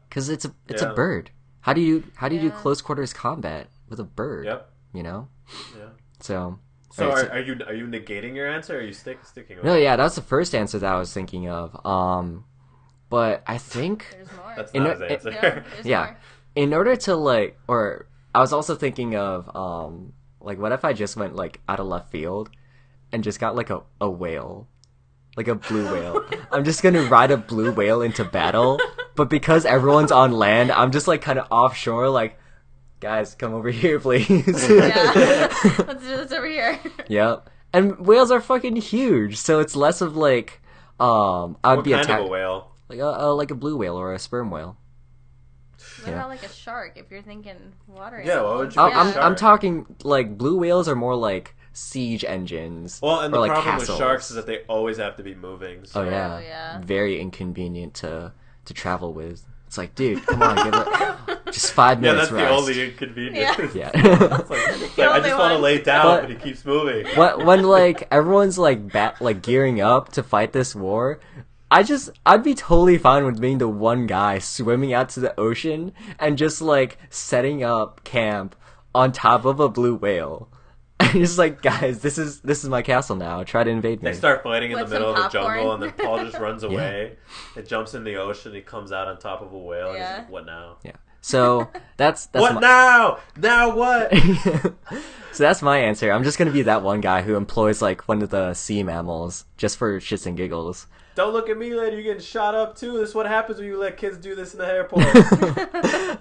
Because it's a bird. How do you do close quarters combat with a bird?
Yep.
You know.
Yeah.
So.
So
right,
are you negating your answer? Or are you sticking with
No,
it?
yeah, that's the first answer that I was thinking of. But I think
There's more.
That's not his answer.
No, there's
yeah,
more.
in order to like, or I was also thinking of like what if I just went like out of left field and just got like a whale, like a blue whale. I'm just gonna ride a blue whale into battle, but because everyone's on land, I'm just like kind of offshore, like. Guys, come over here, please.
Yeah. Let's do this over here.
Yep. And whales are fucking huge, so it's less of like I'd
What
be
kind
attacked
of a whale?
like a blue whale or a sperm whale.
What about like a shark? If you're thinking water.
Yeah, what would you
animals?
be?
I'm
Shark.
talking like blue whales are more like siege engines.
Well, and
or
the
like
problem
castles.
with sharks is that they always have to be moving. So.
Oh yeah.
yeah.
Very inconvenient to travel with. It's like, dude, come on, give it just 5
Yeah,
minutes
that's
rest.
the only inconvenience.
Yeah.
It's like, I just want to
one.
lay down,
But-
but he keeps moving.
when like everyone's like gearing up to fight this war, I'd be totally fine with being the one guy swimming out to the ocean and just like setting up camp on top of a blue whale. And just like, guys, this is my castle now. Try to invade me.
They start fighting in
With
the middle of
some
the jungle,
popcorn.
and then Paul just runs away. It jumps in the ocean. He comes out on top of a whale. And he's
Yeah.
like, what now?
Yeah. So that's
What
my,
now? Now what?
So that's my answer. I'm just gonna be that one guy who employs like one of the sea mammals just for shits and giggles.
Don't look at me, lady. You're getting shot up too. This is what happens when you let kids do this in the airport.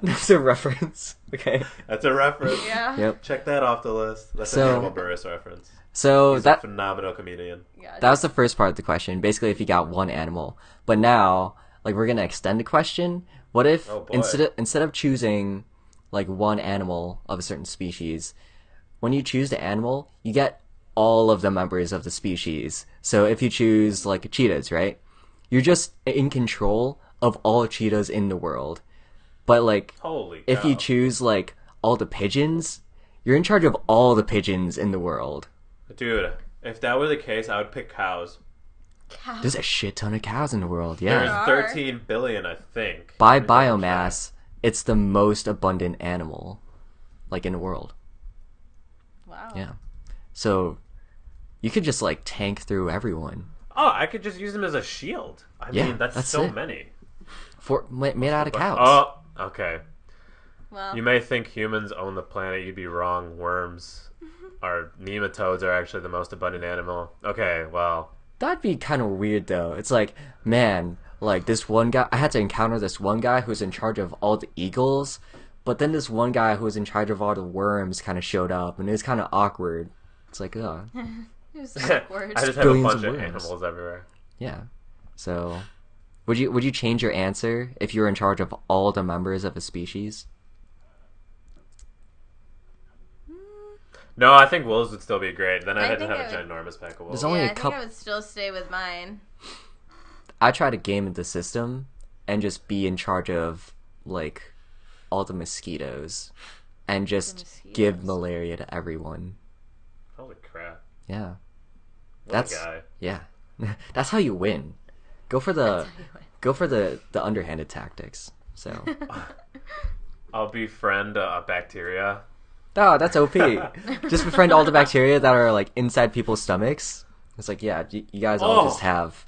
That's a reference. Okay.
That's a reference.
Yeah.
Yep.
Check that off the list. That's
So-
a Hannibal Buress reference.
So
He's a
that
phenomenal comedian.
Yeah.
that was the first part of the question. Basically, if you got one animal. But now, like, we're gonna extend the question. What if
Oh, boy.
instead of choosing like one animal of a certain species, when you choose the animal, you get all of the members of the species. So if you choose like cheetahs, right? You're just in control of all cheetahs in the world. But like
Holy cow.
if you choose like all the pigeons, you're in charge of all the pigeons in the world.
Dude, if that were the case, I would pick cows.
Cow.
There's a shit ton of cows in the world. Yeah.
There's
There are.
13 billion, I think.
By
Let me double
biomass, it's the most abundant animal like in the world.
Wow.
Yeah. So you could just like tank through everyone.
Oh, I could just use them as a shield. I
Yeah,
mean, that's
that's
so
it.
many.
Made out of cows.
Oh, okay.
Well.
You may think humans own the planet. You'd be wrong. Worms or nematodes are actually the most abundant animal. Okay, well,
That'd be kind of weird though. It's like, man, like this one guy, I had to encounter this one guy who's in charge of all the eagles, but then this one guy who was in charge of all the worms kind of showed up, and it was kind of awkward. It's like, oh,
It was awkward.
I just have a
billions
bunch
of
of
worms.
animals everywhere.
yeah. So, would you change your answer if you were in charge of all the members of a species?
No, I think wolves would still be great. Then
I
I'd have to
think
have a
I would-
ginormous pack of wolves.
There's only
yeah,
a
I think
couple-
I would still stay with mine.
I try to game the system and just be in charge of like all the mosquitoes and just give
mosquitoes.
malaria to everyone.
Holy crap.
Yeah.
What
That's
a guy.
yeah. That's how you win. Go for the underhanded tactics. So.
I'll befriend a bacteria.
Oh, that's OP. Just befriend all the bacteria that are like inside people's stomachs. It's like, yeah, you guys all just have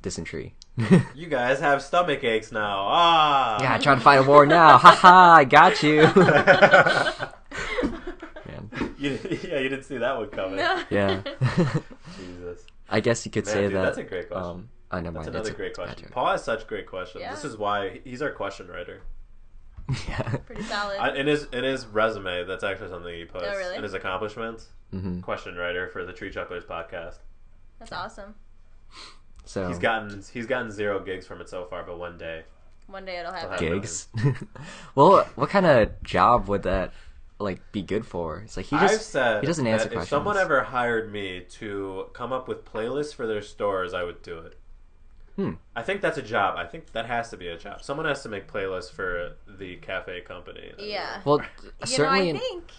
dysentery.
You guys have stomach aches now. Ah.
Yeah, trying to fight a war now. Haha, I got you. Man.
You didn't see that one coming.
No.
Yeah.
Jesus.
I guess you could say
dude,
that.
That's a great question.
Never
That's
mind.
another great question. Paul has such great questions.
Yeah.
This is why he's our question writer.
Yeah.
Pretty solid.
In his resume, that's actually something he puts.
Oh, really?
In his accomplishments,
Mm-hmm.
question writer for the Tree Chucklers podcast.
That's awesome.
So
He's gotten 0 gigs from it so far, but one day.
One day it'll happen.
gigs. Well, what kind of job would that like be good for? It's like he doesn't answer
that
questions.
if someone ever hired me to come up with playlists for their stores, I would do it. I think that's a job. I think that has to be a job. Someone has to make playlists for the cafe company.
Yeah.
Well,
certainly. I think.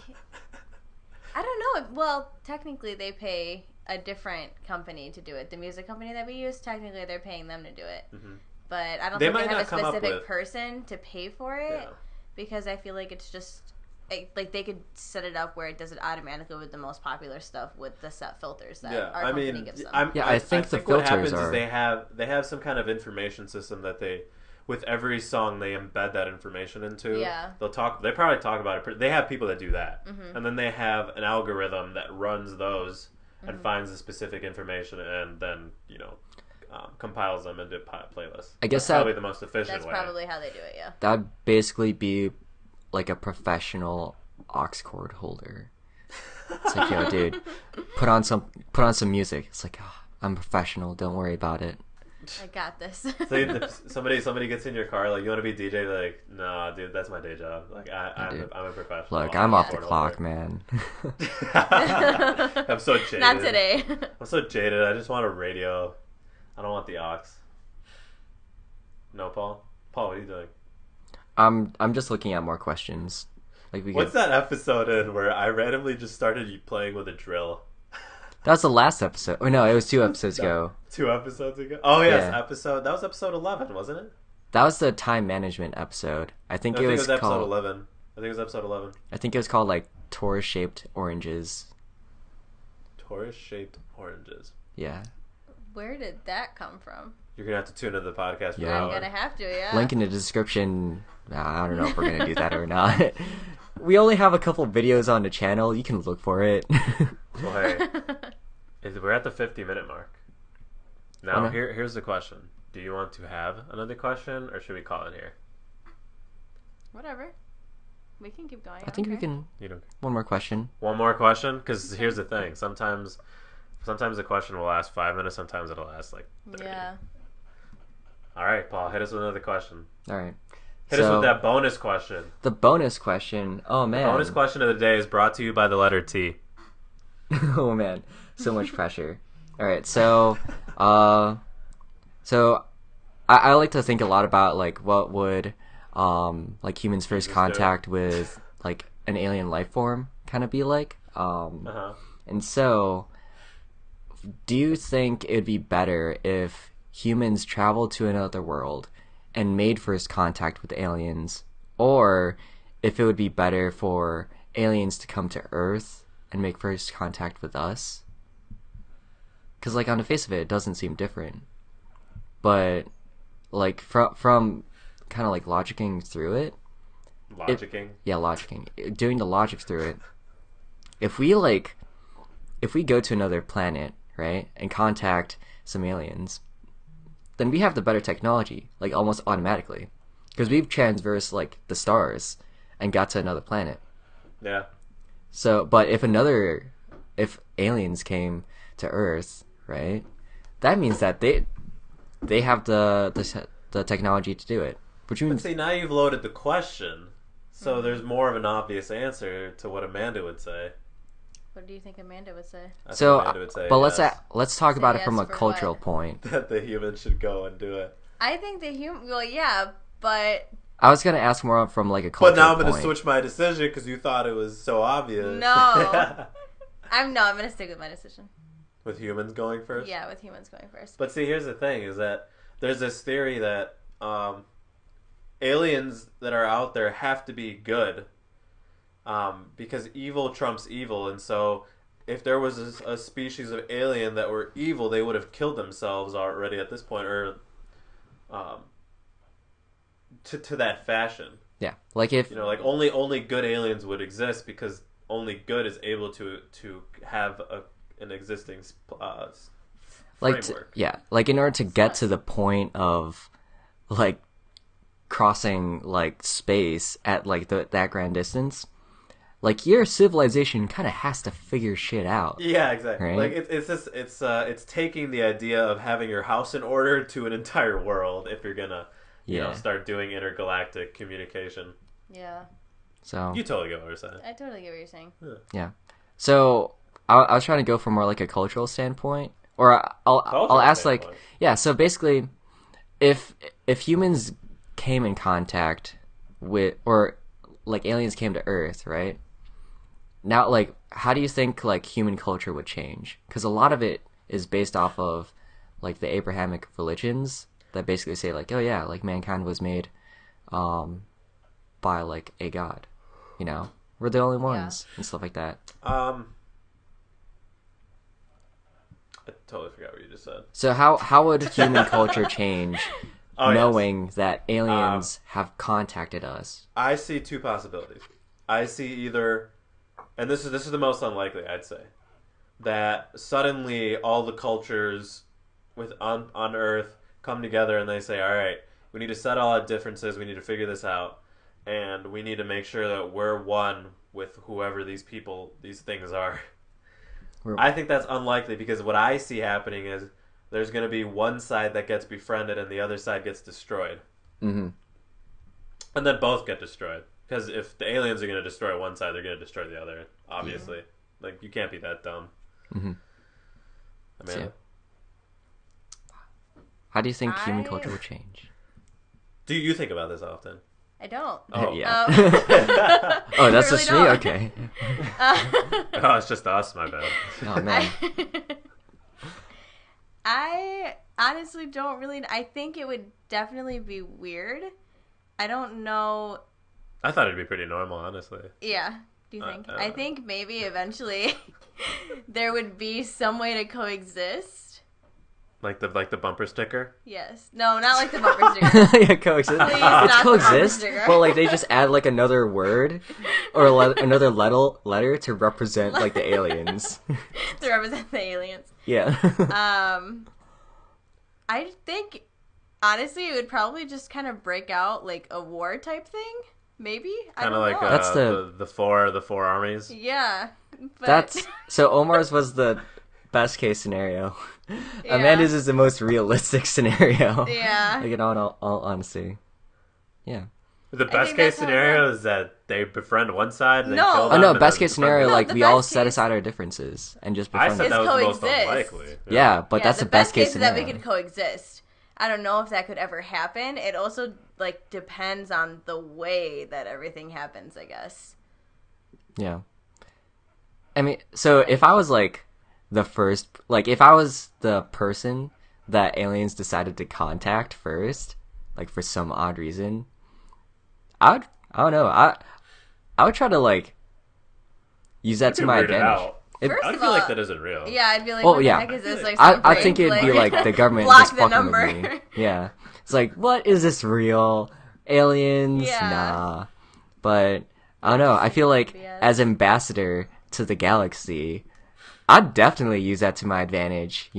I don't know. Well, technically, they pay a different company to do it. The music company that we use, technically, they're paying them to do it. Mm-hmm. But I don't think they have a specific person to pay for it because I feel like it's just like they could set it up where it does it automatically with the most popular stuff with the set filters that our company gives them.
I think the
what happens
filters
is they have some kind of information system that they, with every song they embed that information into.
Yeah.
They probably talk about it. They have people that do that, and then they have an algorithm that runs those and finds the specific information and then compiles them into playlists.
I guess
that's probably the most efficient
that's
way.
That's probably how they do it. Yeah.
That'd basically be like a professional aux cord holder. It's like, yo, dude, put on some music. It's like, I'm professional. Don't worry about it.
I got this.
So somebody gets in your car, like, you want to be DJ? Like, nah, dude, that's my day job. Like, I'm a professional.
Look, I'm off the clock, man.
I'm so jaded.
Not today.
I'm so jaded. I just want a radio. I don't want the aux. No, Paul? Paul, what are you doing?
I'm just looking at more questions.
What's that episode in where I randomly just started playing with a drill?
That was the last episode. Oh no, it was 2 episodes ago.
2 episodes ago? Oh yes,
Yeah.
that was episode 11, wasn't it?
That was the time management episode. I think it was
episode
called
11. I think it was episode 11.
I think it was called like Taurus-shaped oranges.
Taurus-shaped oranges.
Yeah.
Where did that come from?
You're gonna have to tune into the podcast for
Yeah.
that
I'm
one.
gonna have to, yeah.
Link in the description. I don't know if we're gonna do that or not. We only have a couple videos on the channel. You can look for it.
Well, hey, we're at the 50-minute mark. Now,
no.
here's the question. Do you want to have another question, or should we call it here?
Whatever. We can keep going.
I think we can.
You don't.
One more question.
One more question? Because here's the thing. Sometimes the question will last 5 minutes. Sometimes it'll last like 30.
Yeah.
All right, Paul. Hit us with another question.
All right.
Hit us with that bonus question.
The bonus question. Oh man.
The bonus question of the day is brought to you by the letter T.
Oh man, so much pressure. All right, so I like to think a lot about like what would like humans' first contact with like an alien life form kind of be like. And so, do you think it'd be better if humans traveled to another world and made first contact with aliens, or if it would be better for aliens to come to Earth and make first contact with us? Because like on the face of it, it doesn't seem different, but like from kind of like logicking through it, logicking, doing the logic through it, if we go to another planet, right, and contact some aliens, then we have the better technology, like almost automatically, because we've transversed like the stars and got to another planet.
Yeah.
So, but if aliens came to Earth, right, that means that they have the technology to do it. Which means,
but see, now you've loaded the question, so there's more of an obvious answer to what Amanda would say.
What do you think Amanda would say?
So,
Amanda would say
but
yes.
let's talk about it
yes
from a
for
cultural
what?
point.
That the humans should go and do it.
I think the human. Well, yeah, but
I was gonna ask more from like a cultural
But now I'm
point.
going to switch my decision because you thought it was so obvious.
no. I'm gonna stick with my decision.
With humans going first?
Yeah, with humans going first.
But see, here's the thing, is that there's this theory that aliens that are out there have to be good because evil trumps evil. And so if there was a species of alien that were evil, they would have killed themselves already at this point, or to that fashion.
Yeah, like if
like only good aliens would exist because only good is able to have an existing framework.
Like in order to get to the point of like crossing like space at like that grand distance, like your civilization kind of has to figure shit out.
Yeah, exactly.
Right?
Like it's taking the idea of having your house in order to an entire world if you're gonna start doing intergalactic communication.
Yeah.
So
you totally get what we're saying.
I totally get what you're saying.
Yeah. So I was trying to go from more like a cultural standpoint, or I'll ask standpoint. So basically, if humans came in contact with, or like aliens came to Earth, right? Now, like, how do you think like human culture would change? Because a lot of it is based off of like the Abrahamic religions that basically say like, oh yeah, like mankind was made by like a god, we're the only ones and stuff like that.
I totally forgot what you just said.
So how would human culture change knowing that aliens have contacted us?
I see two possibilities. I see either, and this is the most unlikely, I'd say, that suddenly all the cultures on Earth come together and they say, all right, we need to settle our differences, we need to figure this out, and we need to make sure that we're one with whoever these things are. I think that's unlikely because what I see happening is there's going to be one side that gets befriended and the other side gets destroyed.
Mm-hmm.
And then both get destroyed. Because if the aliens are going to destroy one side, they're going to destroy the other, obviously. Yeah. Like, you can't be that dumb.
Mm-hmm.
Amanda?
How do you think human culture would change?
Do you think about this often?
I don't.
Oh,
yeah. Oh, that's
really
just me? Okay.
Oh, it's just us, my bad.
Oh, man.
I honestly don't really... I think it would definitely be weird. I don't know...
I thought it'd be pretty normal, honestly.
Yeah. Do you think? I think maybe eventually there would be some way to coexist.
Like the bumper sticker?
Yes. No, not like the bumper sticker.
Yeah, coexist. It's coexist, but like they just add like another word or another letter to represent like the aliens.
To represent the aliens.
Yeah.
I think honestly it would probably just kind of break out like a war type thing. Maybe.
Kind of like
know.
That's
the four armies.
Yeah. But...
That's so Omar's was the best case scenario.
Yeah.
Amanda's is the most realistic scenario.
Yeah.
Like in all honesty. Yeah.
The best case scenario is that they befriend one side and then kill them.
Oh no, best case scenario,
No,
like
the
we all
best
set
case-
aside our differences and just
I
befriend
said
them.
that was the most
coexist.
unlikely.
Yeah, but that's the best case
is
scenario.
that we could coexist. I don't know if that could ever happen. It also like depends on the way that everything happens, I guess.
Yeah. I mean, so if I was like if I was the person that aliens decided to contact first, like for some odd reason, I don't know, I would try to like use that to my advantage.
I feel like that isn't real.
Yeah, I'd be like,
Oh,
what
yeah.
the heck is this? Like,
I think it'd be like the government
block
just
the
fucking
number.
with me. Yeah. It's like, what is this real? Aliens?
Yeah.
Nah. But I don't know. I feel like
BS.
as ambassador to the galaxy, I'd definitely use that to my advantage,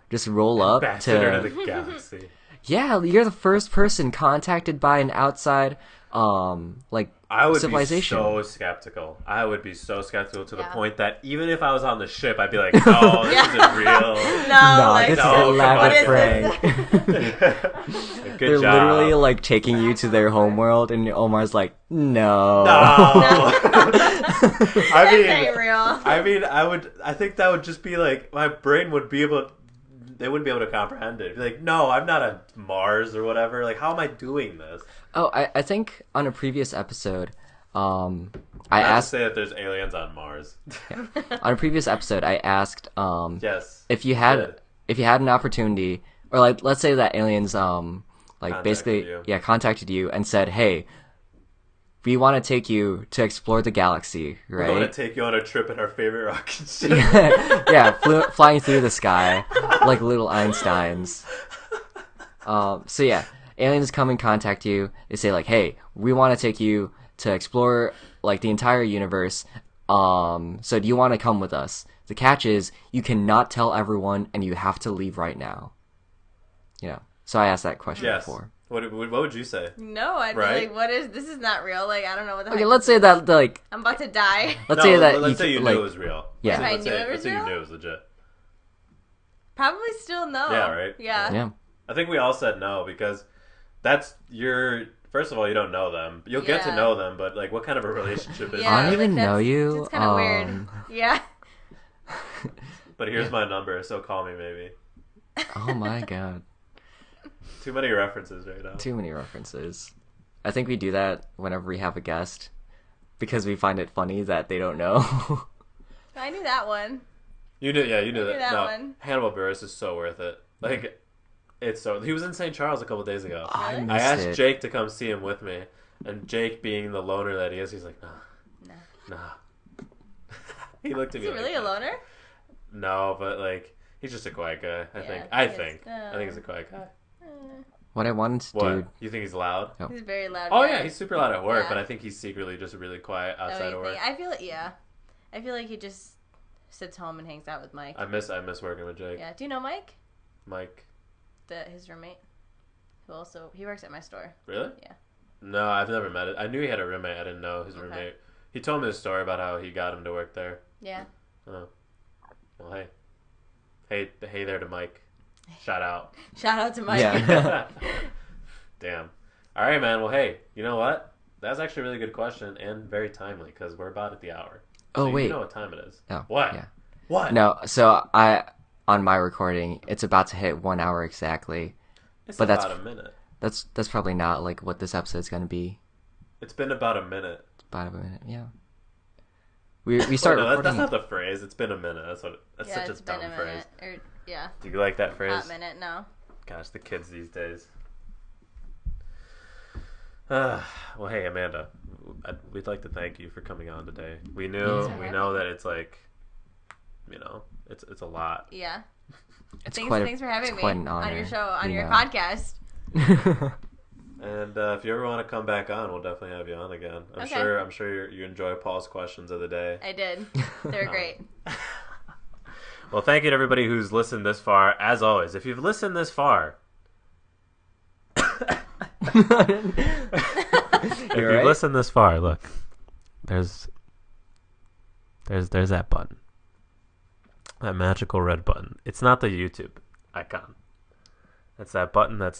Just roll up
Ambassador to the galaxy.
Yeah, you're the first person contacted by an outside
I would
civilization.
be so skeptical. I would be so skeptical to the
Yeah.
point that even if I was on the ship, I'd be like, no, this isn't real.
No,
Like,
this
is
no,
an
come on,
elaborate
what
prank.
Good
They're
job.
literally like taking you to their homeworld, and Omar's like, no.
ain't real.
I think that would just be like, my brain would be able, they wouldn't be able to comprehend it. It'd be like, no, I'm not on Mars or whatever. Like, how am I doing this?
Oh, I think on a previous episode, I asked
to say that there's aliens on Mars.
on a previous episode. I asked
yes.
if you had an opportunity, or like let's say that aliens contacted you and said, hey, we want to take you to explore the galaxy, right?
We want to take you on a trip in our favorite rocket ship.
Flying through the sky like little Einsteins. So yeah, aliens come and contact you. They say like, hey, we want to take you to explore like the entire universe. So do you want to come with us? The catch is you cannot tell everyone and you have to leave right now. So I asked that question before.
What would you say?
No, I'd be like, this is not real. Like, I don't know what the
Okay, let's say that, like...
I'm about to die.
Let's say you knew it was real.
Yeah.
Let's say you knew it was legit.
Probably still no.
Yeah, right?
Yeah.
I think we all said no, because that's your... First of all, you don't know them. You'll get to know them, but, like, what kind of a relationship is that?
I don't even know you.
It's kind of weird. Yeah.
But here's my number, so call me maybe.
Oh my god.
Too many references right now.
Too many references. I think we do that whenever we have a guest because we find it funny that they don't know.
I knew that one.
You knew that
one.
Hannibal Buress is so worth it. Like, he was in St. Charles a couple days ago.
I
asked Jake to come see him with me, and Jake, being the loner that he is, he's like, nah. He looked at me.
Is he really a loner?
No, but like he's just a quiet guy. I think he's a quiet guy.
What I wanted to do...
You think he's loud?
No.
He's very loud.
Oh, yeah, he's super loud at work, but I think he's secretly just really quiet outside of work.
I feel like he just sits home and hangs out with Mike.
I miss working with Jake.
Yeah. Do you know Mike?
Mike.
His roommate. He works at my store.
Really?
Yeah.
No, I've never met it. I knew he had a roommate. I didn't know his roommate. He told me a story about how he got him to work there.
Yeah.
Oh. Well, hey there to Mike. Shout out.
Shout out to Mike.
Yeah.
Damn. All right, man. Well, hey, you know what? That's actually a really good question and very timely because we're about at the hour.
Oh, wait.
You know what time it is.
Oh,
what?
Yeah.
What?
No, so on my recording, it's about to hit 1 hour exactly.
It's about a minute.
That's probably not like what this episode's going to be.
It's been about a minute.
About a minute, yeah. We start recording.
That's not the phrase. It's been a minute. That's such a dumb phrase.
Yeah.
Do you like that phrase?
Hot minute, no.
Gosh, the kids these days. Well, hey, Amanda, we'd like to thank you for coming on today. We know that it's like, it's a lot.
Yeah.
Thanks
for having me on your show, on your podcast.
And if you ever want to come back on, we'll definitely have you on again. I'm sure you enjoy Paul's questions of the day.
I did. They're great.
Well, thank you to everybody who's listened this far. As always, if you've listened this far, listened this far, look, there's that button, that magical red button. It's not the YouTube icon. It's that button that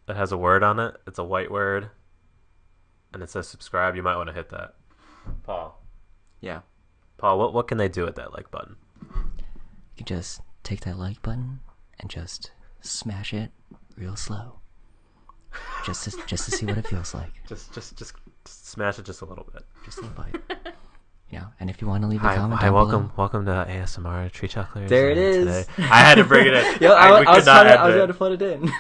has a word on it. It's a white word, and it says subscribe. You might want to hit that. Paul.
Yeah.
Paul, what can they do with that like button?
You can just take that like button and just smash it real slow. Just to see what it feels like.
Just smash it just a little bit.
Just a little bit. And if you want to leave a comment down
welcome to ASMR Tree Chucklers.
There it is.
Today. I had to bring it in.
I was trying to put it in.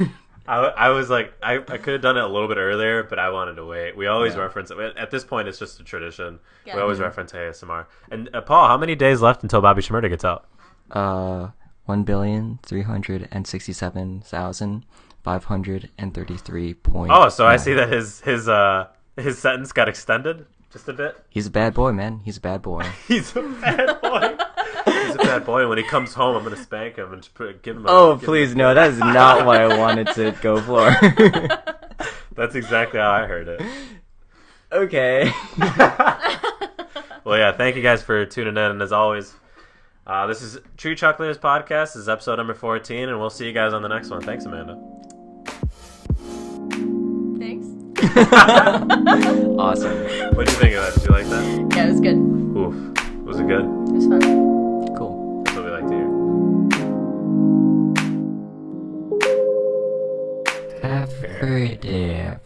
I was like, I could have done it a little bit earlier, but I wanted to wait. We always reference it. At this point, it's just a tradition. Yeah. We always reference ASMR. And Paul, how many days left until Bobby Shmurda gets out?
1,367,533 points.
Oh, so I see that his sentence got extended just a bit.
He's a bad boy, man. He's a bad boy.
He's a bad boy. He's a bad boy. When he comes home, I'm gonna spank him and give him.
No, that is not what I wanted to go for.
That's exactly how I heard it.
Okay.
Well, yeah. Thank you guys for tuning in, and as always. This is Tree Chucklers Podcast. This is episode number 14, and we'll see you guys on the next one. Thanks, Amanda.
Thanks.
Awesome.
What did you think of that? Did you like that?
Yeah, it was good.
Oof. Was it good?
It was fun.
Cool.
That's what we like to hear.
Have a great day.